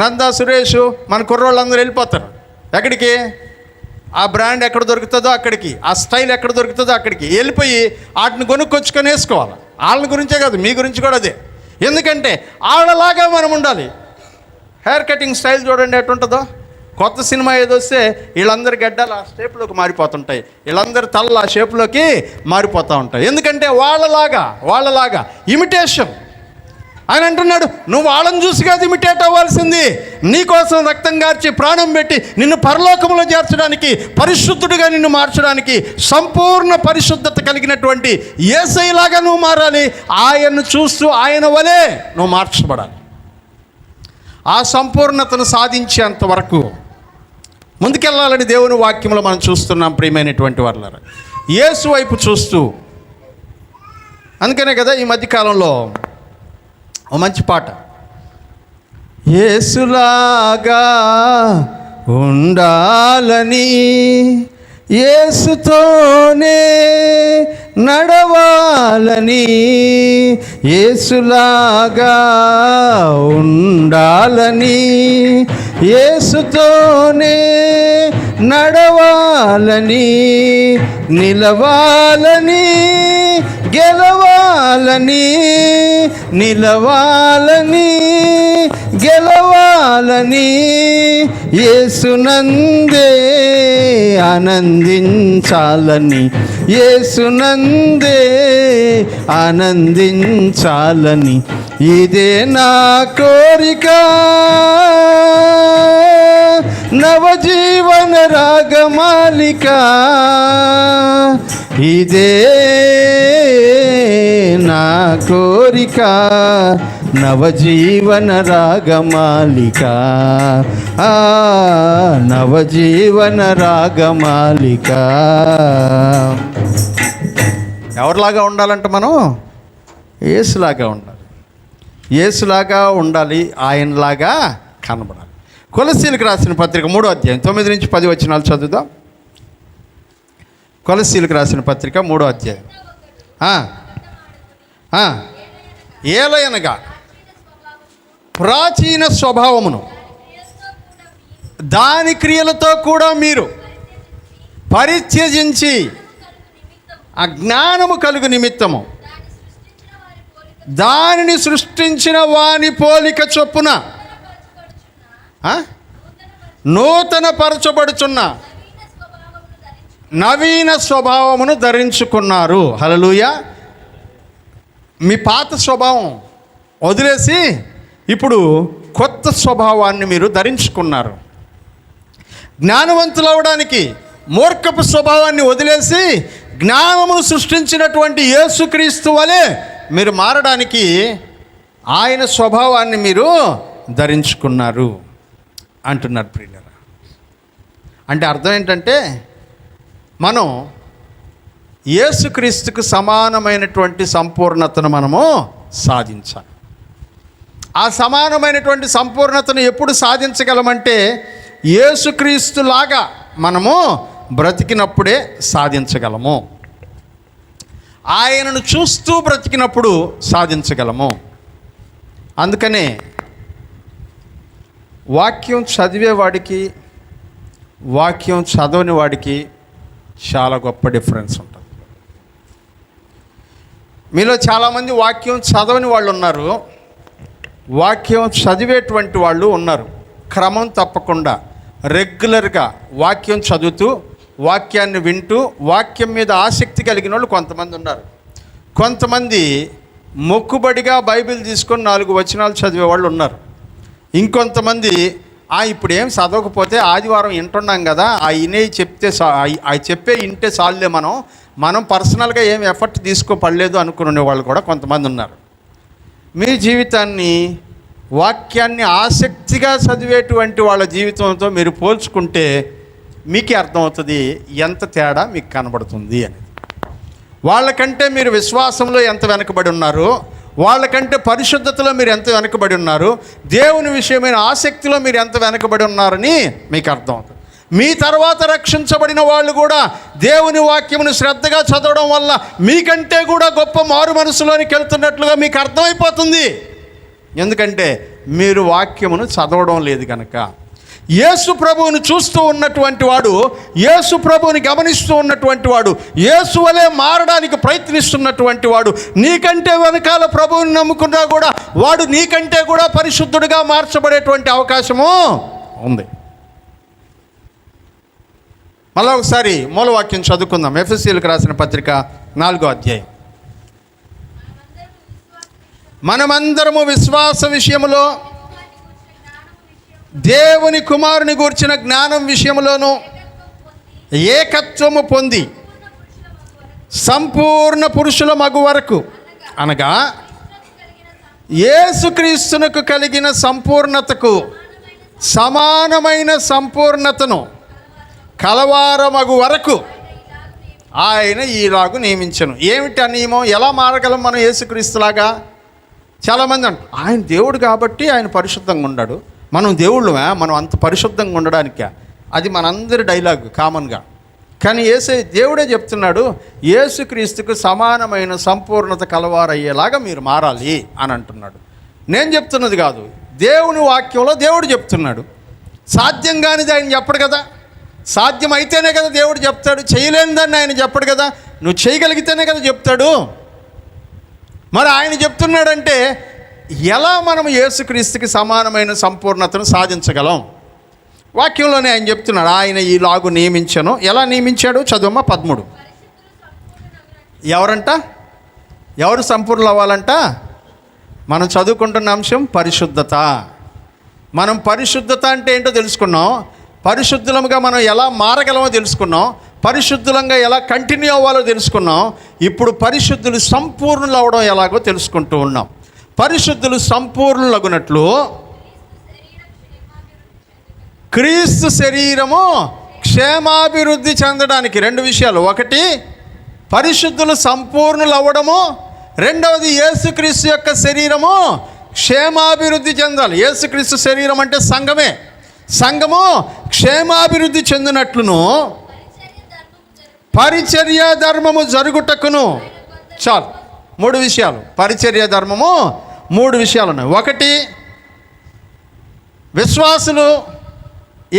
Speaker 1: నందా, సురేష్, మన కుర్రోళ్ళందరూ వెళ్ళిపోతారు. ఎక్కడికి? ఆ బ్రాండ్ ఎక్కడ దొరుకుతుందో అక్కడికి, ఆ స్టైల్ ఎక్కడ దొరుకుతుందో అక్కడికి వెళ్ళిపోయి వాటిని కొనుక్కొచ్చుకొని వేసుకోవాలి. వాళ్ళ గురించే కాదు, మీ గురించి కూడా అదే. ఎందుకంటే వాళ్ళలాగా మనం ఉండాలి. హెయిర్ కటింగ్ స్టైల్ చూడండి ఎటుంటుందో. కొత్త సినిమా ఏదో వస్తే వీళ్ళందరి గడ్డలు ఆ షేప్లోకి మారిపోతుంటాయి, వీళ్ళందరి తలలు ఆ షేప్లోకి మారిపోతూ ఉంటాయి. ఎందుకంటే వాళ్ళలాగా ఇమిటేషన్. ఆయన అంటున్నాడు, నువ్వు వాళ్ళని చూసి కాదు ఇమిటేట్ అవ్వాల్సింది, నీకోసం రక్తం గార్చి ప్రాణం పెట్టి నిన్ను పరలోకంలో చేర్చడానికి, పరిశుద్ధుడిగా నిన్ను మార్చడానికి, సంపూర్ణ పరిశుద్ధత కలిగినటువంటి యేసయ్యలాగా నువ్వు మారాలి. ఆయన్ను చూస్తూ ఆయన వలే నువ్వు మార్చబడాలి. ఆ సంపూర్ణతను సాధించేంత వరకు ముందుకెళ్ళాలని దేవుని వాక్యంలో మనం చూస్తున్నాం. ప్రియమైనటువంటి వాళ్ళారా, యేసు వైపు చూస్తూ. అందుకనే కదా ఈ మధ్యకాలంలో ఓ మంచి పాట, యేసులాగా ఉండాలని, యేసుతోనే నడవాలని, యేసులాగా ఉండాలని, యేసుతోనే నడవాలని, నిలవాలని, గెలవాలని, నిలవాలని, గెలవాలని, యేసునందే ఆనందించాలని, యేసునందే ఆనందించాలని, ఇదే నా కోరిక, నవజీవన రాగమాలిక, ఇదే నా కోరిక, నవజీవన రాగమాలిక, నవజీవన రాగమాలిక. ఎవరిలాగా ఉండాలంటే మనం యేసులాగా ఉండాలి. యేసులాగా ఉండాలి, ఆయనలాగా కనబడాలి. కొలస్సీలకు రాసిన పత్రిక 3వ అధ్యాయం 9 నుంచి 10 వచనాలు చదువుదాం. కొలస్సీలకు రాసిన పత్రిక 3వ అధ్యాయం. ఏలయనగా ప్రాచీన స్వభావమును దాని క్రియలతో కూడా మీరు పరిత్యజించి అజ్ఞానము కలుగు నిమిత్తము దానిని సృష్టించిన వాని పోలిక చొప్పున నూతన పరచబడుచున్న నవీన స్వభావమును ధరించుకున్నారు. హల్లెలూయా. మీ పాత స్వభావం వదిలేసి ఇప్పుడు కొత్త స్వభావాన్ని మీరు ధరించుకున్నారు. జ్ఞానవంతులు అవడానికి మూర్ఖపు స్వభావాన్ని వదిలేసి జ్ఞానమును సృష్టించినటువంటి యేసుక్రీస్తు వలె మీరు మారడానికి ఆయన స్వభావాన్ని మీరు ధరించుకున్నారు అంటున్నారు ప్రియులారా. అంటే అర్థం ఏంటంటే మనం యేసుక్రీస్తుకు సమానమైనటువంటి సంపూర్ణతను మనము సాధించాలి. ఆ సమానమైనటువంటి సంపూర్ణతను ఎప్పుడు సాధించగలమంటే యేసుక్రీస్తులాగా మనము బ్రతికినప్పుడే సాధించగలము. ఆయనను చూస్తూ బ్రతికినప్పుడు సాధించగలము. అందుకనే వాక్యం చదివేవాడికి వాక్యం చదవని వాడికి చాలా గొప్ప డిఫరెన్స్ ఉంటుంది. మీలో చాలామంది వాక్యం చదవని వాళ్ళు ఉన్నారు, వాక్యం చదివేటువంటి వాళ్ళు ఉన్నారు. క్రమం తప్పకుండా రెగ్యులర్గా వాక్యం చదువుతూ వాక్యాన్ని వింటూ వాక్యం మీద ఆసక్తి కలిగిన వాళ్ళు కొంతమంది ఉన్నారు. కొంతమంది మొక్కుబడిగా బైబిల్ తీసుకొని 4 వచనాలు చదివే వాళ్ళు ఉన్నారు. ఇంకొంతమంది ఇప్పుడు ఏం చదవకపోతే ఆదివారం వింటున్నాం కదా, చెప్పే ఇంటే చాలులే, మనం పర్సనల్గా ఏం ఎఫర్ట్ తీసుకోపడలేదు అనుకునే వాళ్ళు కూడా కొంతమంది ఉన్నారు. మీ జీవితాన్ని వాక్యాన్ని ఆసక్తిగా చదివేటువంటి వాళ్ళ జీవితంతో మీరు పోల్చుకుంటే మీకే అర్థమవుతుంది ఎంత తేడా మీకు కనబడుతుంది అనేది. వాళ్ళకంటే మీరు విశ్వాసంలో ఎంత వెనకబడి ఉన్నారు, వాళ్ళకంటే పరిశుద్ధతలో మీరు ఎంత వెనకబడి ఉన్నారు, దేవుని విషయమైన ఆసక్తిలో మీరు ఎంత వెనకబడి ఉన్నారని మీకు అర్థం అవుతుంది. మీ తర్వాత రక్షించబడిన వాళ్ళు కూడా దేవుని వాక్యమును శ్రద్ధగా చదవడం వల్ల మీకంటే కూడా గొప్ప మారు మనసులోనికి వెళ్తున్నట్లుగా మీకు అర్థమైపోతుంది. ఎందుకంటే మీరు వాక్యమును చదవడం లేదు కనుక. యేసు ప్రభువుని చూస్తూ ఉన్నటువంటి వాడు, యేసు ప్రభువుని గమనిస్తూ ఉన్నటువంటి వాడు, యేసు వలె మారడానికి ప్రయత్నిస్తున్నటువంటి వాడు, నీకంటే వెనకాల ప్రభువుని నమ్ముకున్నా కూడా వాడు నీకంటే కూడా పరిశుద్ధుడిగా మార్చబడేటువంటి అవకాశము ఉంది. మళ్ళీ ఒకసారి మూలవాక్యం చదువుకుందాం. ఎఫెసీయులకు రాసిన పత్రిక 4వ అధ్యాయం. మనమందరము విశ్వాస విషయములో దేవుని కుమారుని గూర్చిన జ్ఞానం విషయములోను ఏకత్వము పొంది సంపూర్ణ పురుషుల మగు వరకు, అనగా యేసుక్రీస్తునకు కలిగిన సంపూర్ణతకు సమానమైన సంపూర్ణతను కలవారమగు వరకు ఆయన ఈలాగు నియమించను. ఏమిటి ఆ నియమం? ఎలా మారగలం మనం యేసుక్రీస్తులాగా? చాలామంది అంటారు ఆయన దేవుడు కాబట్టి ఆయన పరిశుద్ధంగా ఉన్నాడు, మనం దేవుళ్ళమే, మనం అంత పరిశుద్ధంగా ఉండడానికే. అది మనందరి డైలాగ్ కామన్గా. కానీ దేవుడే చెప్తున్నాడు, యేసుక్రీస్తుకు సమానమైన సంపూర్ణత కలవారయ్యేలాగా మీరు మారాలి అని అంటున్నాడు. నేను చెప్తున్నది కాదు, దేవుని వాక్యంలో దేవుడు చెప్తున్నాడు. సాధ్యం కానిది ఆయన చెప్పడు కదా, సాధ్యం అయితేనే కదా దేవుడు చెప్తాడు, చేయలేనిదాన్ని ఆయన చెప్పడు కదా, నువ్వు చేయగలిగితేనే కదా చెప్తాడు. మరి ఆయన చెప్తున్నాడంటే ఎలా మనం యేసుక్రీస్తుకి సమానమైన సంపూర్ణతను సాధించగలం? వాక్యంలోనే ఆయన చెప్తున్నాడు, ఆయన ఈలాగు నియమించను. ఎలా నియమించాడు? చదువమ్మ 13. ఎవరంట? ఎవరు సంపూర్ణులు అవ్వాలంట? మనం చదువుకుంటున్న అంశం పరిశుద్ధత. మనం పరిశుద్ధత అంటే ఏంటో తెలుసుకున్నాం, పరిశుద్ధులంగా మనం ఎలా మారగలమో తెలుసుకున్నాం, పరిశుద్ధులంగా ఎలా కంటిన్యూ అవ్వాలో తెలుసుకున్నాం. ఇప్పుడు పరిశుద్ధులు సంపూర్ణులు అవ్వడం ఎలాగో తెలుసుకుంటూ ఉన్నాం. పరిశుద్ధులు సంపూర్ణులగునట్లు క్రీస్తు శరీరము క్షేమాభివృద్ధి చెందడానికి 2 విషయాలు. ఒకటి పరిశుద్ధులు సంపూర్ణులు అవ్వడము, రెండవది యేసుక్రీస్తు యొక్క శరీరము క్షేమాభివృద్ధి చెందాలి. యేసుక్రీస్తు శరీరం అంటే సంఘమే. సంఘము క్షేమాభివృద్ధి చెందినట్లును పరిచర్య ధర్మము జరుగుటకును. చాలు, 3 విషయాలు. పరిచర్య ధర్మము 3 విషయాలు ఉన్నాయి. ఒకటి, విశ్వాసులు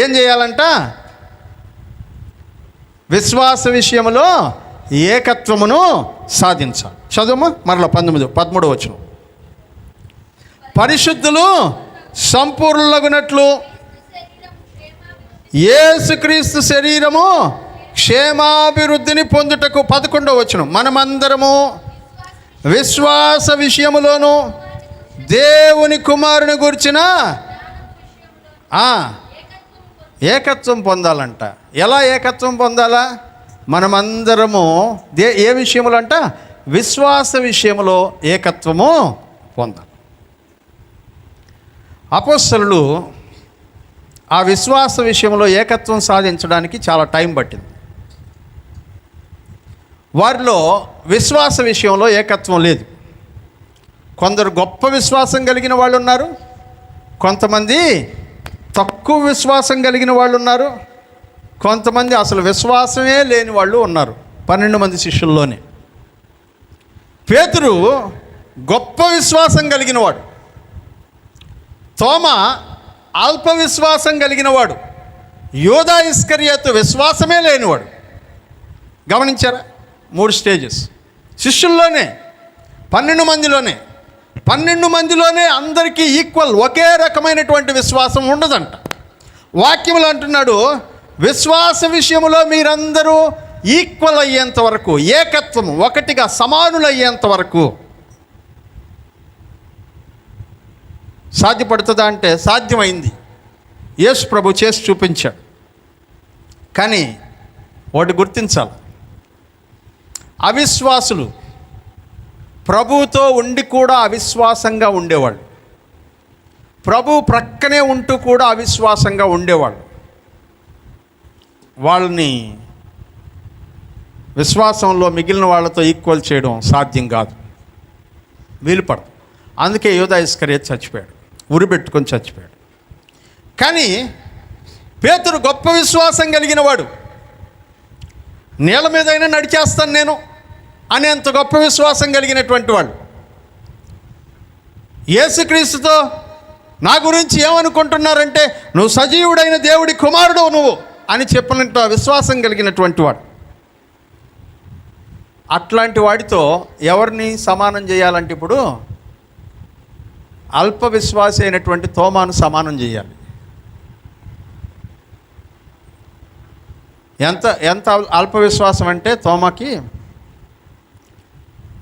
Speaker 1: ఏం చేయాలంట? విశ్వాస విషయంలో ఏకత్వమును సాధించాలి. చదువు మరలా 13వ వచనం. పరిశుద్ధులు సంపూర్ణులగునట్లు యేసుక్రీస్తు శరీరము క్షేమాభివృద్ధిని పొందుటకు. 11వ వచనం. మనమందరము విశ్వాస విషయములోను దేవుని కుమారుని గురించిన ఏకత్వం పొందాలంట. ఎలా ఏకత్వం పొందాలా? మనమందరము ఏ విషయములో అంట? విశ్వాస విషయములో ఏకత్వము పొందాలి. అపోస్తలులు ఆ విశ్వాస విషయంలో ఏకత్వం సాధించడానికి చాలా టైం పట్టింది. వారిలో విశ్వాస విషయంలో ఏకత్వం లేదు. కొందరు గొప్ప విశ్వాసం కలిగిన వాళ్ళు ఉన్నారు, కొంతమంది తక్కువ విశ్వాసం కలిగిన వాళ్ళు ఉన్నారు, కొంతమంది అసలు విశ్వాసమే లేని వాళ్ళు ఉన్నారు. 12 మంది శిష్యుల్లోనే పేతురు గొప్ప విశ్వాసం కలిగిన వాడు, తోమా అల్ప విశ్వాసం కలిగిన వాడు, యోధా ఇస్కరియోతు విశ్వాసమే లేనివాడు. గమనించారా? 3 స్టేజెస్. శిష్యుల్లోనే 12 మందిలోనే అందరికీ ఈక్వల్, ఒకే రకమైనటువంటి విశ్వాసం ఉండదంట. వాక్యములు అంటున్నాడు, విశ్వాస విషయంలో మీరందరూ ఈక్వల్ అయ్యేంత వరకు, ఏకత్వం ఒకటిగా సమానులు అయ్యేంత వరకు. సాధ్యపడుతుందా అంటే సాధ్యమైంది. యేసు ప్రభు చేసి చూపించాడు. కానీ వాటి గుర్తించాలి, అవిశ్వాసులు ప్రభువుతో ఉండి కూడా అవిశ్వాసంగా ఉండేవాళ్ళు, ప్రభు ప్రక్కనే ఉంటూ కూడా అవిశ్వాసంగా ఉండేవాళ్ళు. వాళ్ళని విశ్వాసంలో మిగిలిన వాళ్ళతో ఈక్వల్ చేయడం సాధ్యం కాదు, వీలుపడదు. అందుకే యూదా ఇస్కరియోతు చచ్చిపోయాడు, ఉరిపెట్టుకొని చచ్చిపోయాడు. కానీ పేతురు గొప్ప విశ్వాసం కలిగిన వాడు. నీళ్ళ మీదైనా నడిచేస్తాను నేను అనేంత గొప్ప విశ్వాసం కలిగినటువంటి వాడు. యేసుక్రీస్తుతో నా గురించి ఏమనుకుంటున్నారంటే నువ్వు సజీవుడైన దేవుడి కుమారుడు నువ్వు అని చెప్పినట్టు విశ్వాసం కలిగినటువంటి వాడు. అట్లాంటి వాడితో ఎవరిని సమానం చేయాలంటే ఇప్పుడు అల్ప విశ్వాసి అయినటువంటి తోమాను సమానం చేయాలి. ఎంత అల్ప విశ్వాసం అంటే, తోమాకి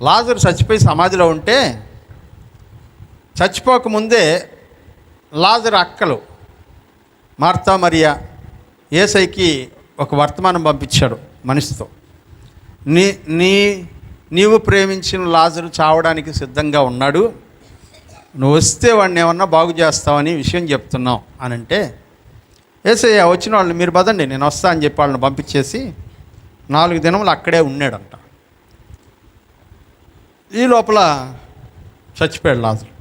Speaker 1: లాజరు చచ్చిపోయి సమాధిలో ఉంటే చచ్చిపోకముందే లాజరు అక్కలు మార్తా మరియా యేసయ్యకి ఒక వర్తమానం పంపించాడు మనిషితో. నీవు ప్రేమించిన లాజరు చావడానికి సిద్ధంగా ఉన్నాడు, నువ్వు వస్తే వాడిని ఏమన్నా బాగు చేస్తావని విషయం చెప్తున్నావు అని అంటే, యేసయ్య వచ్చిన వాళ్ళని మీరు పదండి నేను వస్తా అని చెప్పి వాళ్ళని పంపించేసి 4 దినములు అక్కడే ఉన్నాడంట. ఈ లోపల చచ్చిపోయాడు లాజరు.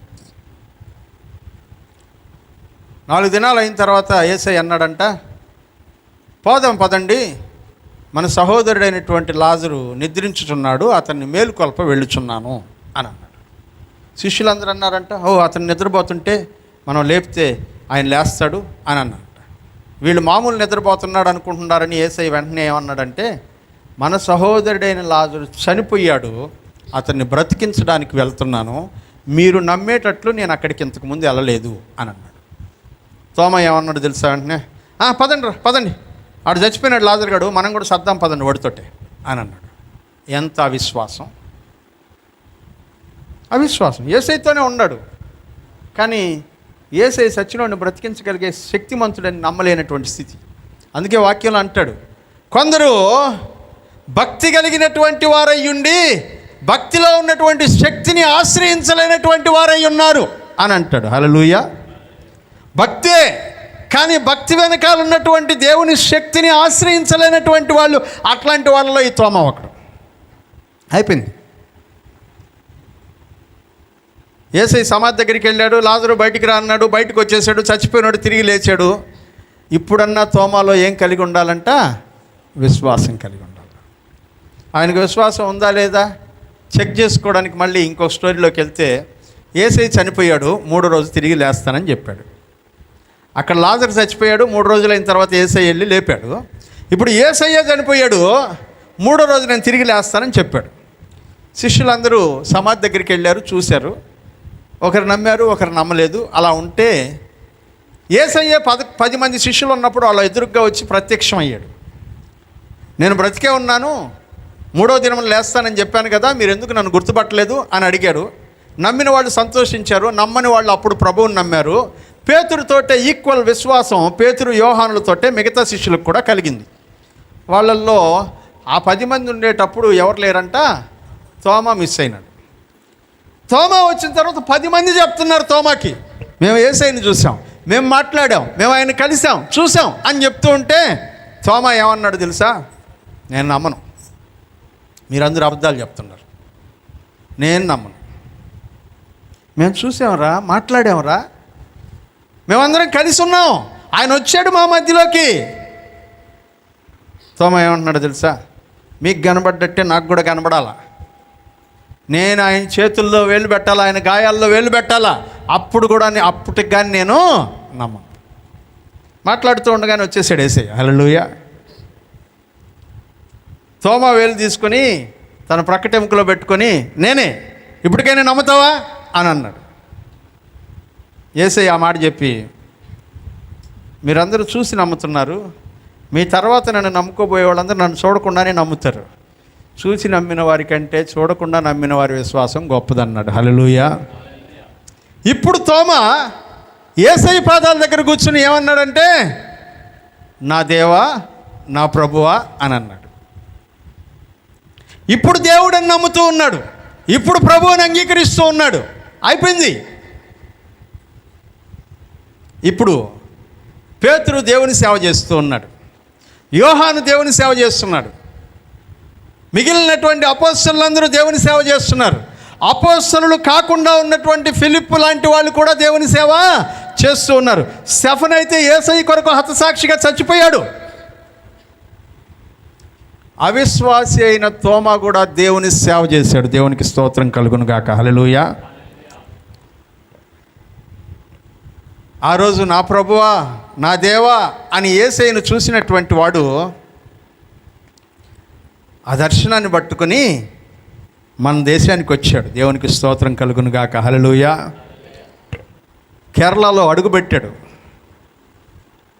Speaker 1: 4 దినాలు అయిన తర్వాత యేసయ్య అన్నాడంట, పోదాం పదండి, మన సహోదరుడైనటువంటి లాజరు నిద్రించుచున్నాడు, అతన్ని మేలుకొల్ప వెళ్ళుచున్నాను అని అన్నాడు. శిష్యులందరూ అన్నారంట, అతను నిద్రపోతుంటే మనం లేపితే ఆయన లేస్తాడు అని అన్నారంట. వీళ్ళు మామూలు నిద్రపోతున్నాడు అనుకుంటున్నారని యేసయ్య వెంటనే ఏమన్నాడంటే, మన సహోదరుడైన లాజరు చనిపోయాడు, అతన్ని బ్రతికించడానికి వెళ్తున్నాను, మీరు నమ్మేటట్లు నేను అక్కడికి ఇంతకుముందు వెళ్ళలేదు అని అన్నాడు. తోమ ఏమన్నాడు తెలుసా? వెంటనే పదండి ఆడు చచ్చిపోయినాడు లాజరు గాడు, మనం కూడా సద్దాం పదండి వాడితోటే అని అన్నాడు. ఎంత అవిశ్వాసం! అవిశ్వాసం. యేసయ్యతోనే ఉన్నాడు, కానీ యేసయ్య సచ్చినోడిని బ్రతికించగలిగే శక్తిమంతుడని నమ్మలేనటువంటి స్థితి. అందుకే వాక్యంలో అంటాడు, కొందరు భక్తి కలిగినటువంటి వారయ్యుండి భక్తిలో ఉన్నటువంటి శక్తిని ఆశ్రయించలేనటువంటి వారై ఉన్నారు అని అంటాడు. హల్లెలూయా! భక్తే, కానీ భక్తి వెనకాల ఉన్నటువంటి దేవుని శక్తిని ఆశ్రయించలేనటువంటి వాళ్ళు, అట్లాంటి వాళ్ళలో ఈ తోమ ఒకడు. అయిపోయింది. యేసయ్య సమాధి దగ్గరికి వెళ్ళాడు, లాజరు బయటికి రా అన్నాడు, బయటకు వచ్చేసాడు, చచ్చిపోయినాడు, తిరిగి లేచాడు. ఇప్పుడన్నా తోమాలో ఏం కలిగి ఉండాలంట? విశ్వాసం కలిగి ఉండాలి. ఆయనకు విశ్వాసం ఉందా లేదా చెక్ చేసుకోవడానికి మళ్ళీ ఇంకో స్టోరీలోకి వెళ్తే, యేసయ్య చనిపోయాడు, 3వ రోజు తిరిగి లేస్తానని చెప్పాడు. అక్కడ లాజరు చచ్చిపోయాడు, 3 రోజులైన తర్వాత యేసయ్య వెళ్ళి లేపాడు. ఇప్పుడు యేసయ్య చనిపోయాడు, 3వ రోజు నేను తిరిగి లేస్తానని చెప్పాడు. శిష్యులందరూ సమాధి దగ్గరికి వెళ్ళారు, చూశారు. ఒకరు నమ్మారు, ఒకరు నమ్మలేదు. అలా ఉంటే యేసయ్య 10 మంది శిష్యులు ఉన్నప్పుడు వాళ్ళ ఎదురుగ్గా వచ్చి ప్రత్యక్షం అయ్యాడు. నేను బ్రతికే ఉన్నాను, 3వ దినం లేస్తానని చెప్పాను కదా, మీరు ఎందుకు నన్ను గుర్తుపట్టలేదు అని అడిగాడు. నమ్మిన వాళ్ళు సంతోషించారు, నమ్మని వాళ్ళు అప్పుడు ప్రభువుని నమ్మారు. పేతురుతోటే ఈక్వల్ విశ్వాసం పేతురు యోహానులతోటే మిగతా శిష్యులకు కూడా కలిగింది. వాళ్ళల్లో ఆ 10 మంది ఉండేటప్పుడు ఎవరు లేరంట? తోమా మిస్ అయినాడు. తోమా వచ్చిన తర్వాత 10 మంది చెప్తున్నారు తోమాకి, మేము యేసయ్యని చూసాం, మేము మాట్లాడాం, మేము ఆయన కలిసాం, చూసాం అని చెప్తూ ఉంటే తోమా ఏమన్నాడు తెలుసా? నేను నమ్మను, మీరందరూ అబద్ధాలు చెప్తున్నారు, నేను నమ్మను. మేము చూసాంరా, మాట్లాడాంరా, మేమందరం కలిసి ఉన్నాం, ఆయన వచ్చాడు మా మధ్యలోకి. తోమా ఏమంటున్నాడు తెలుసా? మీకు కనబడ్డట్టే నాకు కూడా కనబడాలా, నేను ఆయన చేతుల్లో వేలు పెట్టాలా, ఆయన గాయాల్లో వేలు పెట్టాలా, అప్పుడు కూడా అప్పటికి కానీ నేను నమ్మను. మాట్లాడుతూ ఉండగానే వచ్చేసాడు యేసయ్య. హల్లెలూయా! తోమా వేలు తీసుకొని తన ప్రక్కటెముకలో పెట్టుకొని, నేనే, ఇప్పటికైనా నమ్ముతావా అని అన్నాడు. యేసయ్య ఆ మాట చెప్పి, మీరందరూ చూసి నమ్ముతున్నారు, మీ తర్వాత నన్ను నమ్ముకోబోయే వాళ్ళందరూ నన్ను చూడకుండానే నమ్ముతారు, చూసి నమ్మిన వారికంటే చూడకుండా నమ్మిన వారి విశ్వాసం గొప్పదన్నాడు. హల్లెలూయా! ఇప్పుడు తోమా యేసయ్య పాదాల దగ్గర కూర్చుని ఏమన్నాడంటే, నా దేవా, నా ప్రభువా అని అన్నాడు. ఇప్పుడు దేవుడని నమ్ముతూ ఉన్నాడు, ఇప్పుడు ప్రభువుని అంగీకరిస్తూ ఉన్నాడు. అయిపోయింది. ఇప్పుడు పేతురు దేవుని సేవ చేస్తూ ఉన్నాడు, యోహాను దేవుని సేవ చేస్తున్నాడు. మిగిలినటువంటి అపోస్తలులందరూ దేవుని సేవ చేస్తున్నారు. అపోస్తలులు కాకుండా ఉన్నటువంటి ఫిలిప్పు లాంటి వాళ్ళు కూడా దేవుని సేవ చేస్తూ ఉన్నారు. స్టెఫన్ అయితే యేసయ్య కొరకు హతసాక్షిగా చచ్చిపోయాడు. అవిశ్వాసి అయిన తోమా కూడా దేవుని సేవ చేశాడు. దేవునికి స్తోత్రం కలుగును గాక. హల్లెలూయా. ఆ రోజు నా ప్రభువా నా దేవా అని యేసయ్యను చూసినటువంటి వాడు ఆ దర్శనాన్ని పట్టుకొని మన దేశానికి వచ్చాడు. దేవునికి స్తోత్రం కలుగును గాక. హల్లెలూయా. కేరళలో అడుగుపెట్టాడు.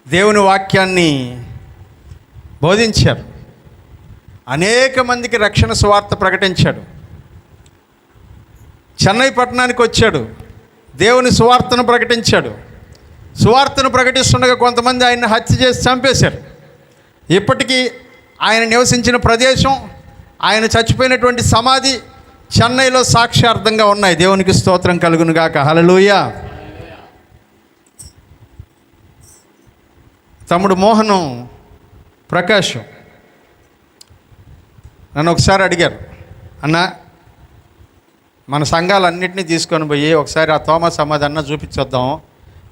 Speaker 1: దేవుని వాక్యాన్ని బోధించారు. అనేక మందికి రక్షణ సువార్త ప్రకటించాడు. చెన్నై పట్టణానికి వచ్చాడు. దేవుని సువార్తను ప్రకటించాడు. సువార్తను ప్రకటిస్తుండగా కొంతమంది ఆయన్ని హత్య చేసి చంపేశారు. ఇప్పటికీ ఆయన నివసించిన ప్రదేశం, ఆయన చచ్చిపోయినటువంటి సమాధి చెన్నైలో సాక్ష్యార్థంగా ఉన్నాయి. దేవునికి స్తోత్రం కలుగును గాక. హల్లెలూయా. తమ్ముడు మోహను ప్రకాశం నన్ను ఒకసారి అడిగారు, అన్న మన సంఘాలన్నింటినీ తీసుకొని పోయి ఒకసారి ఆ తోమా సమాధి అన్న చూపించొద్దాం,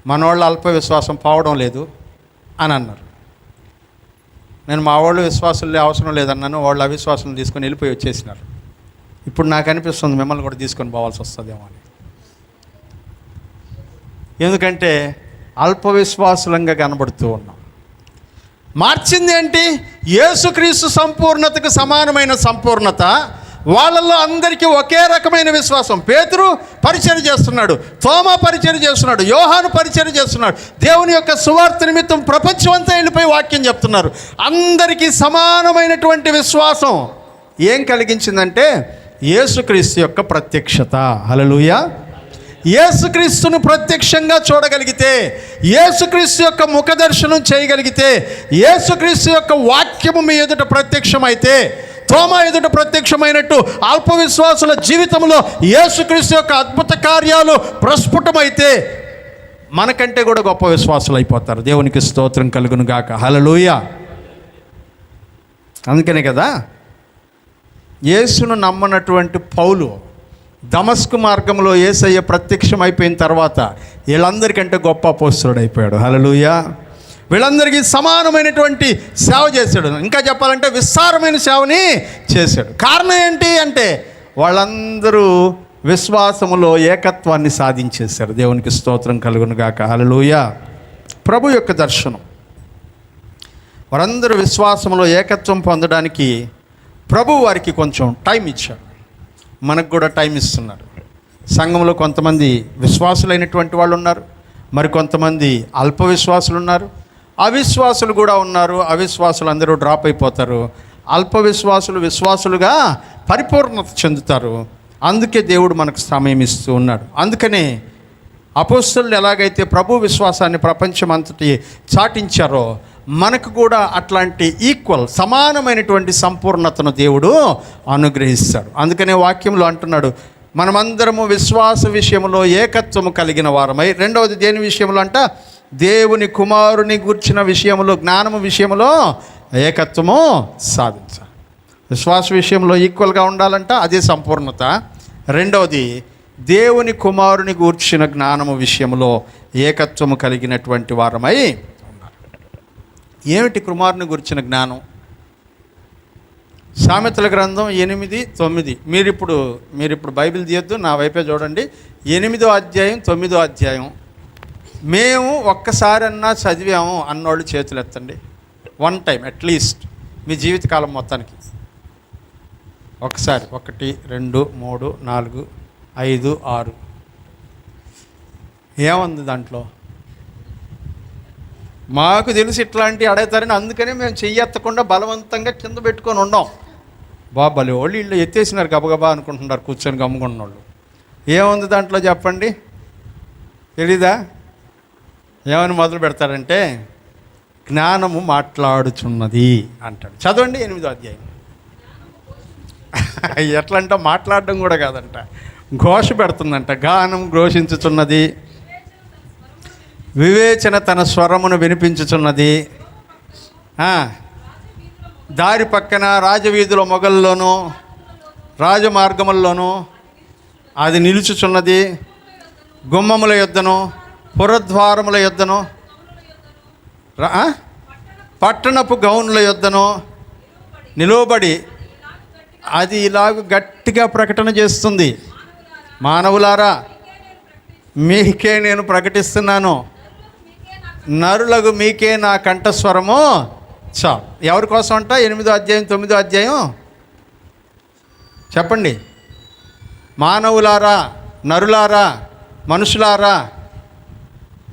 Speaker 1: మన వాళ్ళు అల్ప విశ్వాసం పోవడం లేదు అని అన్నారు. నేను మా వాళ్ళు విశ్వాసులే అవసరం లేదన్నాను. వాళ్ళు అవిశ్వాసం తీసుకొని వెళ్ళిపోయి వచ్చేసినారు. ఇప్పుడు నాకు అనిపిస్తుంది మిమ్మల్ని కూడా తీసుకొని పోవాల్సి వస్తుందేమో అని. ఎందుకంటే అల్ప విశ్వాసులంగా కనబడుతూ ఉన్నాం. మార్చింది ఏంటి? యేసుక్రీస్తు సంపూర్ణతకు సమానమైన సంపూర్ణత. వాళ్ళల్లో అందరికీ ఒకే రకమైన విశ్వాసం. పేతురు పరిచయం చేస్తున్నాడు, తోమా పరిచయం చేస్తున్నాడు, యోహాను పరిచయం చేస్తున్నాడు. దేవుని యొక్క సువార్త నిమిత్తం ప్రపంచం అంతా వెళ్ళిపోయి వాక్యం చెప్తున్నారు. అందరికీ సమానమైనటువంటి విశ్వాసం ఏం కలిగించిందంటే యేసుక్రీస్తు యొక్క ప్రత్యక్షత. హల్లెలూయా. యేసుక్రీస్తును ప్రత్యక్షంగా చూడగలిగితే, యేసుక్రీస్తు యొక్క ముఖదర్శనం చేయగలిగితే, యేసుక్రీస్తు యొక్క వాక్యము మీ ఎదుట ప్రత్యక్షమైతే, తోమా ఎదుట ప్రత్యక్షమైనట్టు అల్ప విశ్వాసుల జీవితంలో యేసుక్రీస్తు యొక్క అద్భుత కార్యాలు ప్రస్ఫుటమైతే మనకంటే కూడా గొప్ప విశ్వాసులు అయిపోతారు. దేవునికి స్తోత్రం కలుగును గాక. హల్లెలూయా. అందుకనే కదా యేసును నమ్మనటువంటి పౌలు దమస్కు మార్గంలో యేసయ్య ప్రత్యక్షం అయిపోయిన తర్వాత వీళ్ళందరికంటే గొప్ప అపోస్తలుడు అయిపోయాడు. హల్లెలూయా. వీళ్ళందరికీ సమానమైనటువంటి సేవ చేశాడు. ఇంకా చెప్పాలంటే విస్తారమైన సేవని చేశాడు. కారణం ఏంటి అంటే వాళ్ళందరూ విశ్వాసములో ఏకత్వాన్ని సాధించేశారు. దేవునికి స్తోత్రం కలుగును గాక. హల్లెలూయా. ప్రభు యొక్క దర్శనం. వారందరూ విశ్వాసములో ఏకత్వం పొందడానికి ప్రభు వారికి కొంచెం టైం ఇచ్చాడు. మనకు కూడా టైం ఇస్తున్నాడు. సంఘంలో కొంతమంది విశ్వాసులైనటువంటి వాళ్ళు ఉన్నారు, మరి కొంతమంది అల్ప విశ్వాసులు ఉన్నారు, అవిశ్వాసులు కూడా ఉన్నారు. అవిశ్వాసులు అందరూ డ్రాప్ అయిపోతారు. అల్ప విశ్వాసులు విశ్వాసులుగా పరిపూర్ణత చెందుతారు. అందుకే దేవుడు మనకు సమయం ఇస్తూ ఉన్నాడు. అందుకనే అపోస్తలులు ఎలాగైతే ప్రభు విశ్వాసాన్ని ప్రపంచం అంతటి చాటించారో మనకు కూడా అట్లాంటి ఈక్వల్ సమానమైనటువంటి సంపూర్ణతను దేవుడు అనుగ్రహిస్తాడు. అందుకనే వాక్యంలో అంటున్నాడు, మనమందరము విశ్వాస విషయంలో ఏకత్వము కలిగిన వారమై. రెండవది దేని విషయంలో అంట? దేవుని కుమారుని గూర్చిన విషయంలో, జ్ఞానము విషయంలో ఏకత్వము సాధించాలి. విశ్వాస విషయంలో ఈక్వల్గా ఉండాలంట, అదే సంపూర్ణత. రెండవది దేవుని కుమారుని గూర్చిన జ్ఞానము విషయంలో ఏకత్వము కలిగినటువంటి వారమై ఉన్నారు. ఏమిటి కుమారుని గురించిన జ్ఞానం? సామెతల గ్రంథం 8:9. మీరిప్పుడు బైబిల్ తీయొద్దు, నా వైపే చూడండి. 8వ అధ్యాయం 9వ అధ్యాయం. మేము ఒక్కసారన్నా చదివాము అన్నోళ్ళు చేతులు ఎత్తండి. వన్ టైం అట్లీస్ట్ మీ జీవితకాలం మొత్తానికి ఒకసారి. 1 2 3 4 5 6. ఏముంది దాంట్లో? మాకు తెలిసి ఇట్లాంటివి అడుగుతారని అందుకనే మేము చెయ్యెత్తకుండా బలవంతంగా కింద పెట్టుకొని ఉండం. బాబాలు వాళ్ళు వీళ్ళు ఎత్తేసినారు గబగబా అనుకుంటున్నారు కూర్చొని గమ్ముకున్న వాళ్ళు. ఏముంది దాంట్లో చెప్పండి? తెలీదా? ఏమని మొదలు పెడతారంటే జ్ఞానము మాట్లాడుచున్నది అంటాడు. చదవండి 8వ అధ్యాయం. ఎట్లా అంటే మాట్లాడడం కూడా కాదంట, ఘోష పెడుతుందంట. గానం ఘోషించుచున్నది, వివేచన తన స్వరమును వినిపించుచున్నది. దారి పక్కన రాజవీధుల మొగల్లోనూ రాజమార్గముల్లోనూ అది నిలుచుచున్నది. గుమ్మముల యొద్దను పురద్వారముల యొద్దను పట్టణపు గౌనుల యొద్దను నిలువబడి అది ఇలాగ గట్టిగా ప్రకటన చేస్తుంది, మానవులారా మీకే నేను ప్రకటిస్తున్నాను, నరులకు మీకే నా కంఠస్వరము చాలు. ఎవరి కోసం అంట? 8వ అధ్యాయం 9వ అధ్యాయం చెప్పండి. మానవులారా, నరులారా, మనుషులారా.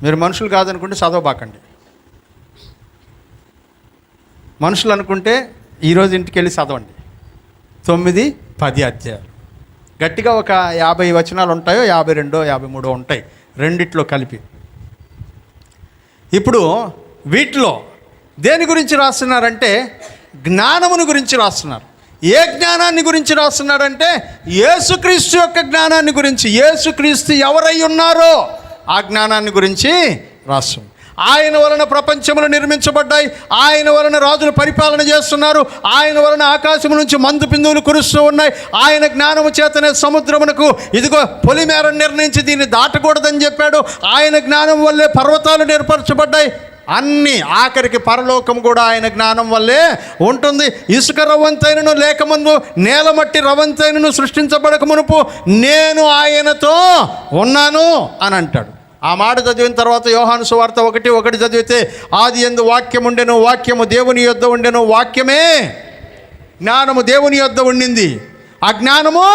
Speaker 1: మీరు మనుషులు కాదనుకుంటే చదవబాకండి. మనుషులు అనుకుంటే ఈరోజు ఇంటికి వెళ్ళి చదవండి. 9, 10 అధ్యాయాలు గట్టిగా ఒక 50 వచనాలు ఉంటాయో, 52, 53 ఉంటాయి రెండిట్లో కలిపి. ఇప్పుడు వీటిలో దేని గురించి రాస్తున్నారంటే జ్ఞానమును గురించి రాస్తున్నారు. ఏ జ్ఞానాన్ని గురించి రాస్తున్నాడంటే యేసుక్రీస్తు యొక్క జ్ఞానాన్ని గురించి. యేసుక్రీస్తు ఎవరై ఉన్నారో ఆ జ్ఞానాన్ని గురించి రాస్తున్నాం. ఆయన వలన ప్రపంచములు నిర్మించబడ్డాయి, ఆయన వలన రాజులు పరిపాలన చేస్తున్నారు, ఆయన వలన ఆకాశం నుంచి మందు బిందువులు కురుస్తూ ఉన్నాయి, ఆయన జ్ఞానము చేతనే సముద్రమునకు ఇదిగో పొలిమేరను నిర్ణయించి దీన్ని దాటకూడదని చెప్పాడు, ఆయన జ్ఞానం వల్లే పర్వతాలు ఏర్పరచబడ్డాయి. అన్నీ ఆఖరికి పరలోకం కూడా ఆయన జ్ఞానం వల్లే ఉంటుంది. ఇసుక రవ్వంతైనను లేకముందు నేలమట్టి రవ్వంతైనను సృష్టించబడక మునుపు నేను ఆయనతో ఉన్నాను అని అంటాడు. ఆ మాట చదివిన తర్వాత యోహాను సువార్త 1:1 చదివితే ఆదియందు వాక్యం ఉండెను, వాక్యము దేవుని యొద్ద ఉండెను, వాక్యమే జ్ఞానము దేవుని యొద్ద ఉండింది, ఆ జ్ఞానము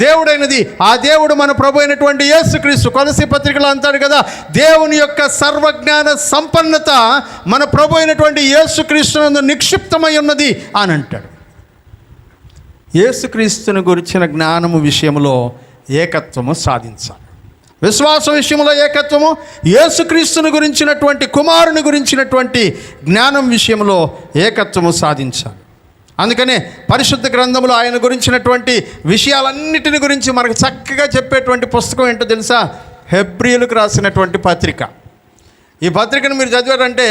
Speaker 1: దేవుడైనది. ఆ దేవుడు మన ప్రభు అయినటువంటి యేసుక్రీస్తు. కొలసీ పత్రికలో అంటాడు కదా, దేవుని యొక్క సర్వజ్ఞాన సంపన్నత మన ప్రభు అయినటువంటి యేసుక్రీస్తునందు నిక్షిప్తమై ఉన్నది అని అంటాడు. యేసుక్రీస్తుని గురించిన జ్ఞానము విషయంలో ఏకత్వము సాధించాలి. విశ్వాస విషయంలో ఏకత్వము, యేసుక్రీస్తుని గురించినటువంటి కుమారుని గురించినటువంటి జ్ఞానం విషయంలో ఏకత్వము సాధించాలి. అందుకనే పరిశుద్ధ గ్రంథంలో ఆయన గురించినటువంటి విషయాలన్నిటిని గురించి మనకు చక్కగా చెప్పేటువంటి పుస్తకం ఏంటో తెలుసా? హెబ్రీయులకు రాసినటువంటి పత్రిక. ఈ పత్రికను మీరు చదివారంటే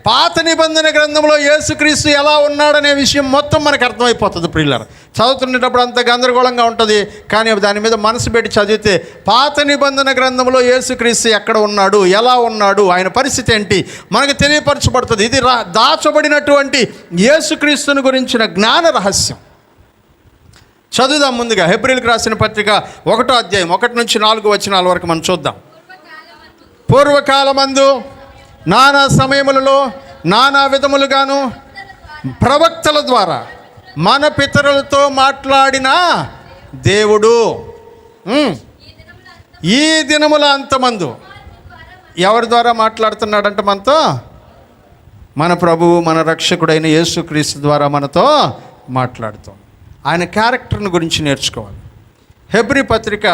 Speaker 1: పాత నిబంధన గ్రంథంలో యేసుక్రీస్తు ఎలా ఉన్నాడనే విషయం మొత్తం మనకు అర్థమైపోతుంది. ప్రియులారా, చదువుతున్నప్పుడు అంత గందరగోళంగా ఉంటుంది, కానీ దాని మీద మనసు పెట్టి చదివితే పాత నిబంధన గ్రంథంలో యేసుక్రీస్తు ఎక్కడ ఉన్నాడు, ఎలా ఉన్నాడు, ఆయన పరిస్థితి ఏంటి మనకు తెలియపరచబడుతుంది. ఇది దాచబడినటువంటి యేసుక్రీస్తుని గురించిన జ్ఞాన రహస్యం. చదువుదాం. ముందుగా హెబ్రీయులకు రాసిన పత్రిక 1వ అధ్యాయం 1 నుంచి 4 వచనాల వరకు మనం చూద్దాం. పూర్వకాలమందు నానా సమయములలో నానా విధములుగాను ప్రవక్తల ద్వారా మన పితరులతో మాట్లాడిన దేవుడు ఈ దినముల అంతమందు ఎవరి ద్వారా మాట్లాడుతున్నాడంట? మనతో, మన ప్రభువు మన రక్షకుడైన యేసుక్రీస్తు ద్వారా మనతో మాట్లాడుతాం. ఆయన క్యారెక్టర్ని గురించి నేర్చుకోవాలి. హెబ్రీ పత్రిక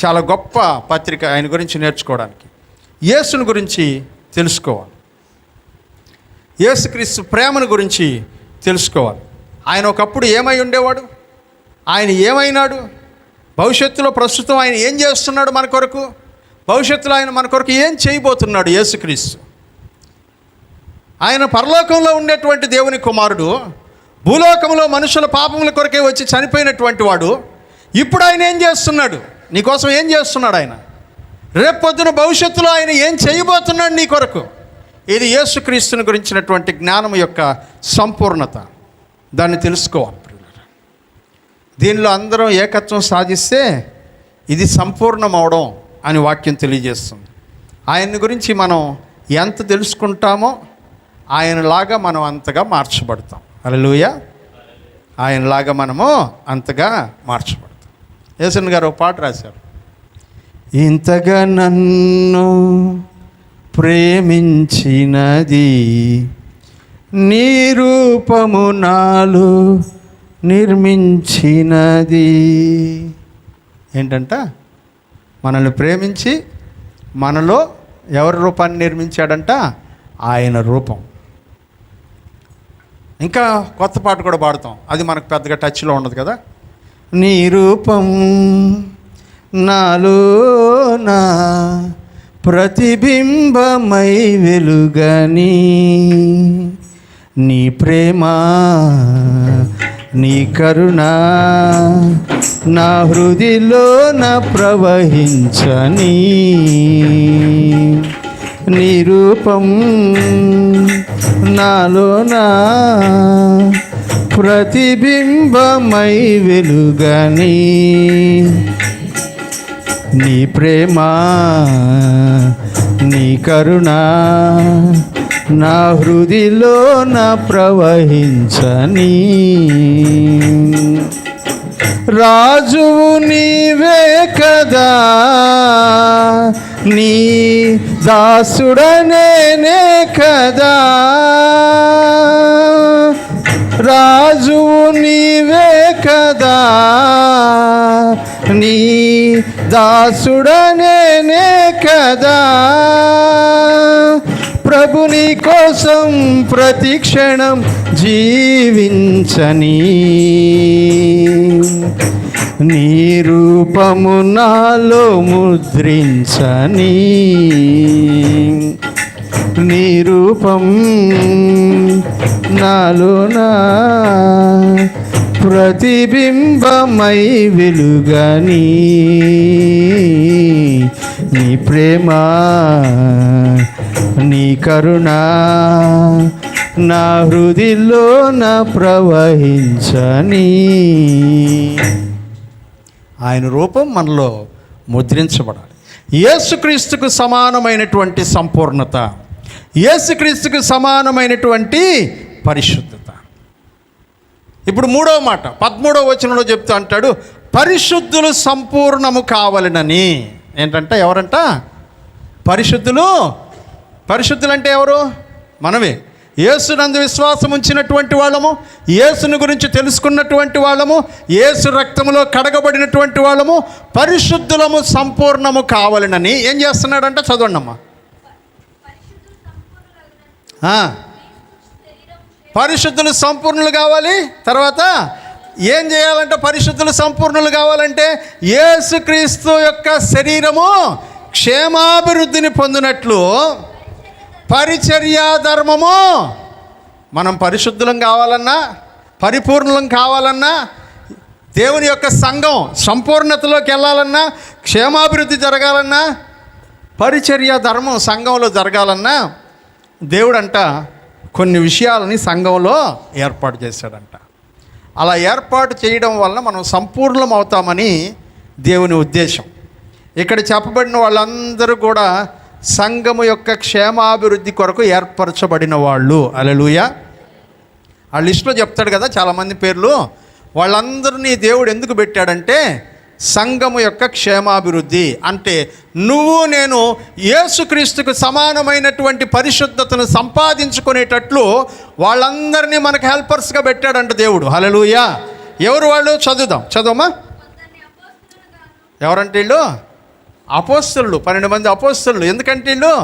Speaker 1: చాలా గొప్ప పత్రిక ఆయన గురించి నేర్చుకోవడానికి. యేసుని గురించి తెలుసుకోవాలి, యేసుక్రీస్తు ప్రేమను గురించి తెలుసుకోవాలి. ఆయన ఒకప్పుడు ఏమై ఉండేవాడు, ఆయన ఏమైనాడు, భవిష్యత్తులో ప్రస్తుతం ఆయన ఏం చేస్తున్నాడు మన కొరకు, భవిష్యత్తులో ఆయన మన కొరకు ఏం చేయబోతున్నాడు. యేసుక్రీస్తు ఆయన పరలోకంలో ఉండేటువంటి దేవుని కుమారుడు, భూలోకంలో మనుషుల పాపముల కొరకే వచ్చి చనిపోయినటువంటి వాడు. ఇప్పుడు ఆయన ఏం చేస్తున్నాడు? నీకోసం ఏం చేస్తున్నాడు ఆయన? రేపొద్దున భవిష్యత్తులో ఆయన ఏం చేయబోతున్నాడు నీ కొరకు? ఇది యేసుక్రీస్తుని గురించినటువంటి జ్ఞానం యొక్క సంపూర్ణత. దాన్ని తెలుసుకోవాలి. దీనిలో అందరం ఏకత్వం సాధిస్తే ఇది సంపూర్ణమవడం అని వాక్యం తెలియజేస్తుంది. ఆయన్ని గురించి మనం ఎంత తెలుసుకుంటామో ఆయనలాగా మనం అంతగా మార్చబడతాం. హల్లెలూయా. ఆయనలాగా మనము అంతగా మార్చబడతాం. యేసన్ గారు ఒక పాట రాశారు. ఇంతగా నన్ను ప్రేమించినది నీ రూపము నాలో నిర్మించినది. ఏంటంట? మనల్ని ప్రేమించి మనలో ఎవరి రూపాన్ని నిర్మించాడంట? ఆయన రూపం. ఇంకా కొత్త పాట కూడా పాడుతాం, అది మనకు పెద్దగా టచ్లో ఉండదు కదా. నీ రూపం నాలో నా ప్రతిబింబమై వెలుగని నీ ప్రేమ నీ కరుణ నా హృదిలోన ప్రవహించని, నీ రూపం నాలోన ప్రతిబింబమై వెలుగని, నీ ప్రేమ నీ కరుణ నా హృదిలోన ప్రవహించని, రాజువు నీవే కదా, నీ దాసుడనేనే కదా, రాజువు నీవే కదా, నీ దాసుడనేనే కదా, ప్రభుని కోసం ప్రతి క్షణం జీవించని, నీ రూపము నాలో ముద్రించని, నీ రూపం నాలోనా ప్రతిబింబమై వెలుగని, నీ ప్రేమ నీ కరుణ నా హృదిలోన ప్రవహించని. ఆయన రూపం మనలో ముద్రించబడాలి. యేసుక్రీస్తుకు సమానమైనటువంటి సంపూర్ణత, యేసుక్రీస్తుకు సమానమైనటువంటి పరిశుద్ధత. ఇప్పుడు మూడవ మాట 13వ వచనంలో చెప్తూ అంటాడు, పరిశుద్ధులు సంపూర్ణము కావాలనని. ఏంటంట? ఎవరంట పరిశుద్ధులు? పరిశుద్ధులు అంటే ఎవరు? మనమే. యేసునందు విశ్వాసం ఉంచినటువంటి వాళ్ళము, యేసుని గురించి తెలుసుకున్నటువంటి వాళ్ళము, యేసు రక్తములో కడగబడినటువంటి వాళ్ళము, పరిశుద్ధులము సంపూర్ణము కావాలనని ఏం చేస్తున్నాడంట? చదవండి అమ్మా. పరిశుద్ధులు సంపూర్ణులు కావాలి. తర్వాత ఏం చేయాలంటే పరిశుద్ధులు సంపూర్ణులు కావాలంటే యేసుక్రీస్తు యొక్క శరీరము క్షేమాభివృద్ధిని పొందినట్లు పరిచర్యా ధర్మము. మనం పరిశుద్ధులం కావాలన్నా, పరిపూర్ణులం కావాలన్నా, దేవుని యొక్క సంఘం సంపూర్ణతలోకి వెళ్ళాలన్నా, క్షేమాభివృద్ధి జరగాలన్నా, పరిచర్యా ధర్మం సంఘంలో జరగాలన్నా దేవుడంట కొన్ని విషయాలని సంఘంలో ఏర్పాటు చేశాడంట. అలా ఏర్పాటు చేయడం వల్ల మనం సంపూర్ణం అవుతామని దేవుని ఉద్దేశం. ఇక్కడ చెప్పబడిన వాళ్ళందరూ కూడా సంఘము యొక్క క్షేమాభివృద్ధి కొరకు ఏర్పరచబడిన వాళ్ళు. హల్లెలూయా. ఆ లిస్టులో చెప్తాడు కదా చాలామంది పేర్లు. వాళ్ళందరినీ దేవుడు ఎందుకు పెట్టాడంటే సంఘము యొక్క క్షేమాభివృద్ధి. అంటే నువ్వు నేను యేసుక్రీస్తుకు సమానమైనటువంటి పరిశుద్ధతను సంపాదించుకునేటట్లు వాళ్ళందరినీ మనకు హెల్పర్స్గా పెట్టాడంట దేవుడు. హల్లెలూయా. ఎవరు వాళ్ళు? చదువుమా. ఎవరంటే వీళ్ళు? అపోస్తలులు. 12 మంది అపోస్తలులు. ఎందుకంటే వీళ్ళు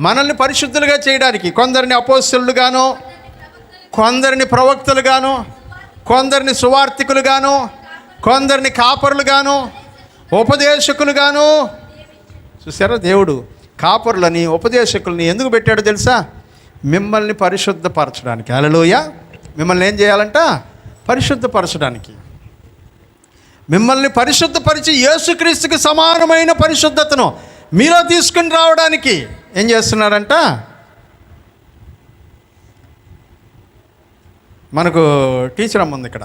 Speaker 1: మనల్ని పరిశుద్ధులుగా చేయడానికి కొందరిని అపోస్తలుగాను, కొందరిని ప్రవక్తలుగాను, కొందరిని సువార్తికులుగాను, కొందరిని కాపరులుగాను, ఉపదేశకులుగాను. చూసారా? దేవుడు కాపరులని ఉపదేశకులని ఎందుకు పెట్టాడో తెలుసా? మిమ్మల్ని పరిశుద్ధపరచడానికి. హల్లెలూయా. మిమ్మల్ని ఏం చేయాలంట? పరిశుద్ధపరచడానికి. మిమ్మల్ని పరిశుద్ధపరిచి యేసుక్రీస్తుకి సమానమైన పరిశుద్ధతను మీలో తీసుకుని రావడానికి ఏం చేస్తున్నారంట? మనకు టీచర్ అమ్మ ఉంది ఇక్కడ,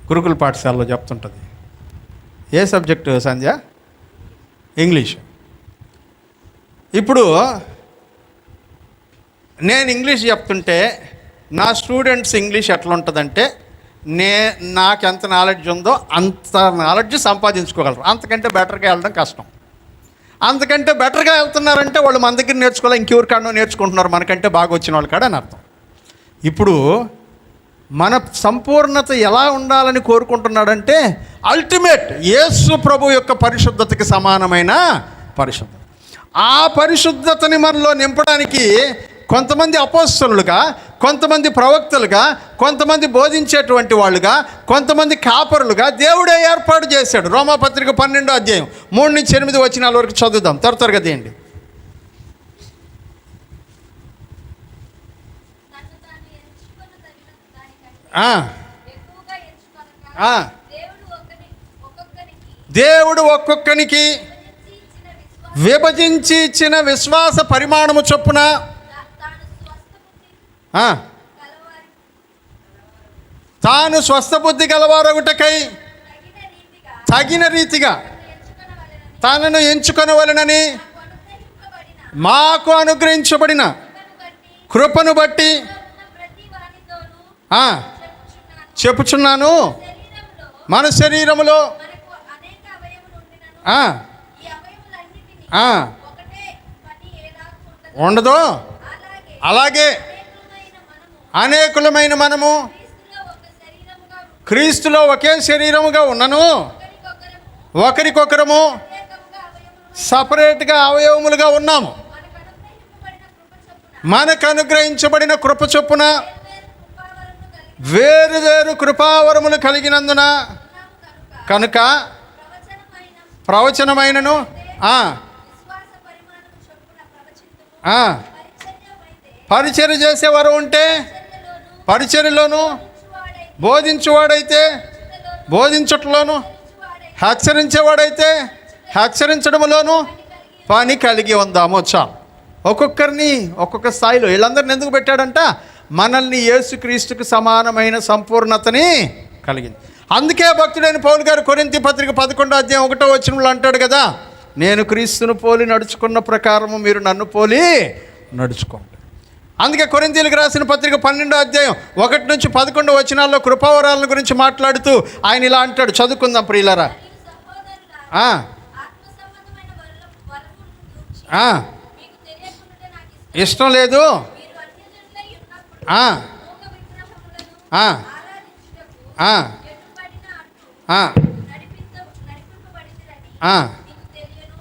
Speaker 1: గురుకుల పాఠశాలలో చెప్తుంటుంది. ఏ సబ్జెక్టు సంధ్య? ఇంగ్లీష్. ఇప్పుడు నేను ఇంగ్లీష్ చెప్తుంటే నా స్టూడెంట్స్ ఇంగ్లీష్ ఎట్లా ఉంటుందంటే నాకు ఎంత నాలెడ్జ్ ఉందో అంత నాలెడ్జ్ సంపాదించుకోగలరు. అంతకంటే బెటర్గా వెళ్ళడం కష్టం. అంతకంటే బెటర్గా వెళ్తున్నారంటే వాళ్ళు మన దగ్గర నేర్చుకోవాలి, ఇంకెవరి కాడనో నేర్చుకుంటున్నారు మనకంటే బాగా వచ్చిన వాళ్ళ కాడ అని అర్థం. ఇప్పుడు మన సంపూర్ణత ఎలా ఉండాలని కోరుకుంటున్నాడంటే అల్టిమేట్ యేసు ప్రభు యొక్క పరిశుద్ధతకి సమానమైన పరిశుద్ధత. ఆ పరిశుద్ధతని మనలో నింపడానికి కొంతమంది అపోస్తలులుగా, కొంతమంది ప్రవక్తలుగా, కొంతమంది బోధించేటువంటి వాళ్ళుగా, కొంతమంది కాపరులుగా దేవుడే ఏర్పాటు చేశాడు. రోమాపత్రిక 12వ అధ్యాయం 3-8 వచనాల వరకు చదువుదాం. త్వరగా తీయండి. ఆ,
Speaker 2: ఎక్కువగా ఎంచుకొనక
Speaker 1: ఆ.
Speaker 2: దేవుడు ఒక్కొక్కనికి
Speaker 1: విభజించి ఇచ్చిన విశ్వాస పరిమాణము చొప్పున ఆ, తాను స్వస్థ బుద్ధి గలవారొకటకై తగిన రీతిగా తనను ఎంచుకొనవలెనని మాకు అనుగ్రహించబడిన కృపను బట్టి ఆ, చెప్పుచున్నాను. మన శరీరములో ఆ, ఆ, ఉండదు. అలాగే అనేకులమైన మనము క్రీస్తులో ఒకే శరీరముగా ఉన్నను, ఒకరికొకరము సపరేట్గా అవయవములుగా ఉన్నాము. మనకు అనుగ్రహించబడిన కృప చొప్పున వేరు వేరు కృపావరములు కలిగినందున కనుక ప్రవచనమైనను పరిచర్య చేసేవారు ఉంటే పరిచర్యలోను, బోధించువాడైతే బోధించట్లోను, హెచ్చరించేవాడైతే హెచ్చరించడంలోను పని కలిగి ఉందాము. చాలు. ఒక్కొక్కరిని ఒక్కొక్క స్థాయిలో వీళ్ళందరిని ఎందుకు పెట్టాడంట? మనల్ని యేసుక్రీస్తుకు సమానమైన సంపూర్ణతని కలిగింది. అందుకే భక్తుడైన పౌలు గారు కొరింథీ పత్రిక 11:1 అంటాడు కదా, నేను క్రీస్తును పోలి నడుచుకున్న ప్రకారము మీరు నన్ను పోలి నడుచుకోండి. అందుకే కొరింథీలకు రాసిన పత్రిక 12:1-11 కృపావరాల గురించి మాట్లాడుతూ ఆయన ఇలా అంటాడు. చదువుకుందాం ప్రియులారా. ఇష్టం లేదు,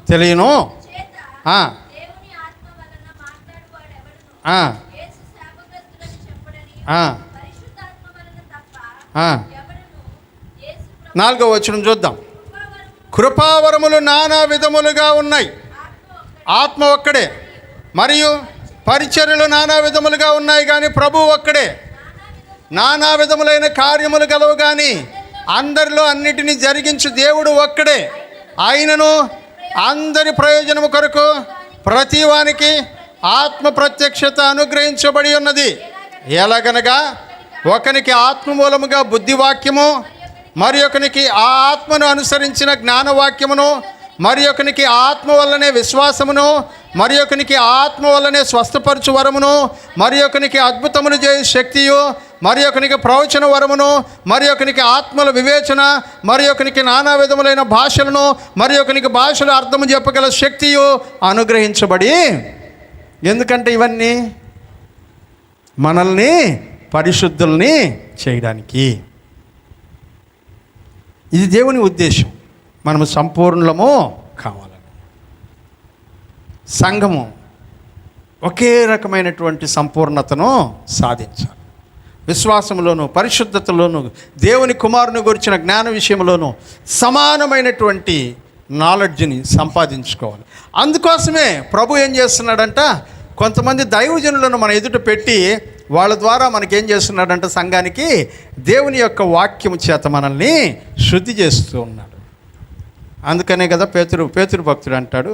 Speaker 1: తెలియను. నాలుగో వచనం చూద్దాం. కృపావరములు నానా విధములుగా ఉన్నాయి, ఆత్మ ఒక్కడే. మరియు పరిచర్యలు నానా విధములుగా ఉన్నాయి కానీ ప్రభువు ఒక్కడే. నానా విధములైన కార్యములు గలవు కానీ అందరిలో అన్నిటినీ జరిగించు దేవుడు ఒక్కడే. ఆయనను అందరి ప్రయోజనము కొరకు ప్రతివానికి ఆత్మ ప్రత్యక్షత అనుగ్రహించబడి ఉన్నది. ఎలాగనగా ఒకనికి ఆత్మ మూలముగా బుద్ధివాక్యము, మరి ఒకనికి ఆ ఆత్మను అనుసరించిన జ్ఞానవాక్యమును, మరి ఒకనికి ఆత్మ వల్లనే విశ్వాసమును, మరి ఒకనికి ఆత్మ వల్లనే స్వస్థపరచు వరమును, మరి ఒకనికి అద్భుతములు చేయ శక్తియు, మరి ఒకనికి ప్రవచన వరమును, మరి ఒకనికి ఆత్మల వివేచన, మరి ఒకనికి నానా విధములైన భాషలను, మరి ఒకనికి భాషలు అర్థము చెప్పగల శక్తియు అనుగ్రహించబడి. ఎందుకంటే ఇవన్నీ మనల్ని పరిశుద్ధుల్ని చేయడానికి. ఇది దేవుని ఉద్దేశం. మనము సంపూర్ణము కావాలని. సంఘము ఒకే రకమైనటువంటి సంపూర్ణతను సాధించాలి. విశ్వాసంలోను, పరిశుద్ధతలోను, దేవుని కుమారుని గురించిన జ్ఞాన విషయంలోనూ సమానమైనటువంటి నాలెడ్జ్ని సంపాదించుకోవాలి. అందుకోసమే ప్రభు ఏం చేస్తున్నాడంట, కొంతమంది దైవజనులను మన ఎదుట పెట్టి వాళ్ళ ద్వారా మనకేం చేస్తున్నాడంట, సంఘానికి దేవుని యొక్క వాక్యము చేత మనల్ని శుద్ధి చేస్తూ ఉన్నాడు. అందుకనే కదా పేతురు భక్తుడు అంటాడు,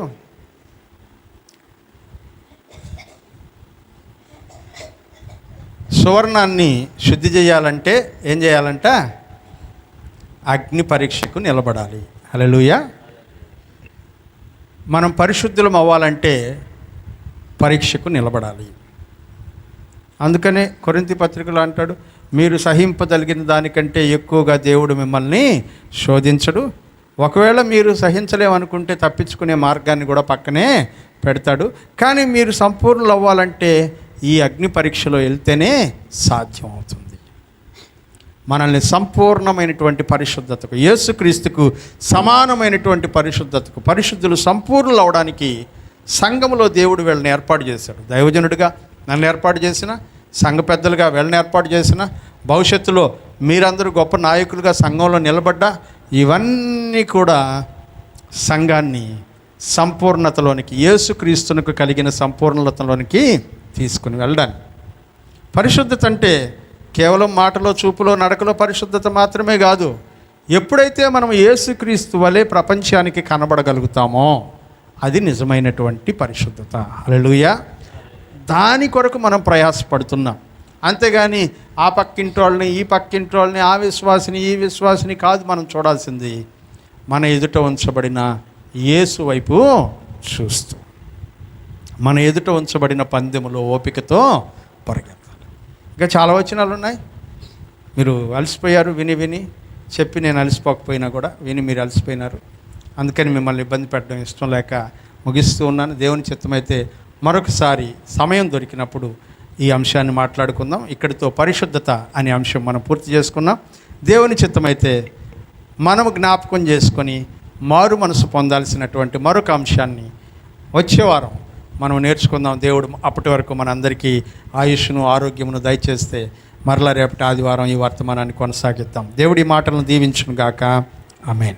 Speaker 1: సువర్ణాన్ని శుద్ధి చేయాలంటే ఏం చేయాలంట, అగ్ని పరీక్షకు నిలబడాలి. హల్లెలూయా. మనం పరిశుద్ధులం అవ్వాలంటే పరీక్షకు నిలబడాలి. అందుకనే కొరింథీ పత్రికలో అంటాడు, మీరు సహింపదలిగిన దానికంటే ఎక్కువగా దేవుడు మిమ్మల్ని శోధించడు. ఒకవేళ మీరు సహించలేమనుకుంటే తప్పించుకునే మార్గాన్ని కూడా పక్కనే పెడతాడు. కానీ మీరు సంపూర్ణులు అవ్వాలంటే ఈ అగ్ని పరీక్షలో వెళ్తేనే సాధ్యం అవుతుంది. మనల్ని సంపూర్ణమైనటువంటి పరిశుద్ధతకు, యేసుక్రీస్తుకు సమానమైనటువంటి పరిశుద్ధతకు, పరిశుద్ధులు సంపూర్ణులు అవడానికి సంఘములో దేవుడు వీళ్ళని ఏర్పాటు చేశాడు. దైవజనుడిగా నన్ను ఏర్పాటు చేసిన, సంఘ పెద్దలుగా వీళ్ళని ఏర్పాటు చేసిన, భవిష్యత్తులో మీరందరూ గొప్ప నాయకులుగా సంఘంలో నిలబడ్డా, ఇవన్నీ కూడా సంఘాన్ని సంపూర్ణతలోనికి, యేసుక్రీస్తునకు కలిగిన సంపూర్ణతలోనికి తీసుకుని వెళ్ళడానికి. పరిశుద్ధత అంటే కేవలం మాటలో, చూపులో, నడకలో పరిశుద్ధత మాత్రమే కాదు. ఎప్పుడైతే మనం యేసుక్రీస్తు వలె ప్రపంచానికి కనబడగలుగుతామో అది నిజమైనటువంటి పరిశుద్ధత. హల్లెలూయా. దాని కొరకు మనం ప్రయాసపడుతున్నాం. అంతేగాని ఆ పక్కింటోళ్ళని, ఈ పక్కింటోళ్ళని, ఆ విశ్వాసిని, ఈ విశ్వాసిని కాదు మనం చూడాల్సింది. మన ఎదుట ఉంచబడిన యేసు వైపు చూస్తూ, మన ఎదుట ఉంచబడిన పందెములో ఓపికతో పరిగెత్తాలి. ఇంకా చాలా వచనాలు ఉన్నాయి. మీరు అలసిపోయారు విని చెప్పి, నేను అలసిపోకపోయినా కూడా విని మీరు అలసిపోయినారు. అందుకని మిమ్మల్ని ఇబ్బంది పెట్టడం ఇష్టం లేక ముగిస్తూ ఉన్నాను. దేవుని చిత్తమైతే మరొకసారి సమయం దొరికినప్పుడు ఈ అంశాన్ని మాట్లాడుకుందాం. ఇక్కడితో పరిశుద్ధత అనే అంశం మనం పూర్తి చేసుకున్నాం. దేవుని చిత్తమైతే మనము జ్ఞాపకం చేసుకొని మారు మనసు పొందాల్సినటువంటి మరొక అంశాన్ని వచ్చే వారం మనం నేర్చుకుందాం. దేవుడు అప్పటి వరకు మనందరికీ ఆయుష్ను, ఆరోగ్యమును దయచేస్తే మరలా రేపటి ఆదివారం ఈ వర్తమానాన్ని కొనసాగిద్దాం. దేవుడి మాటలను దీవించును గాక. ఆమేన్.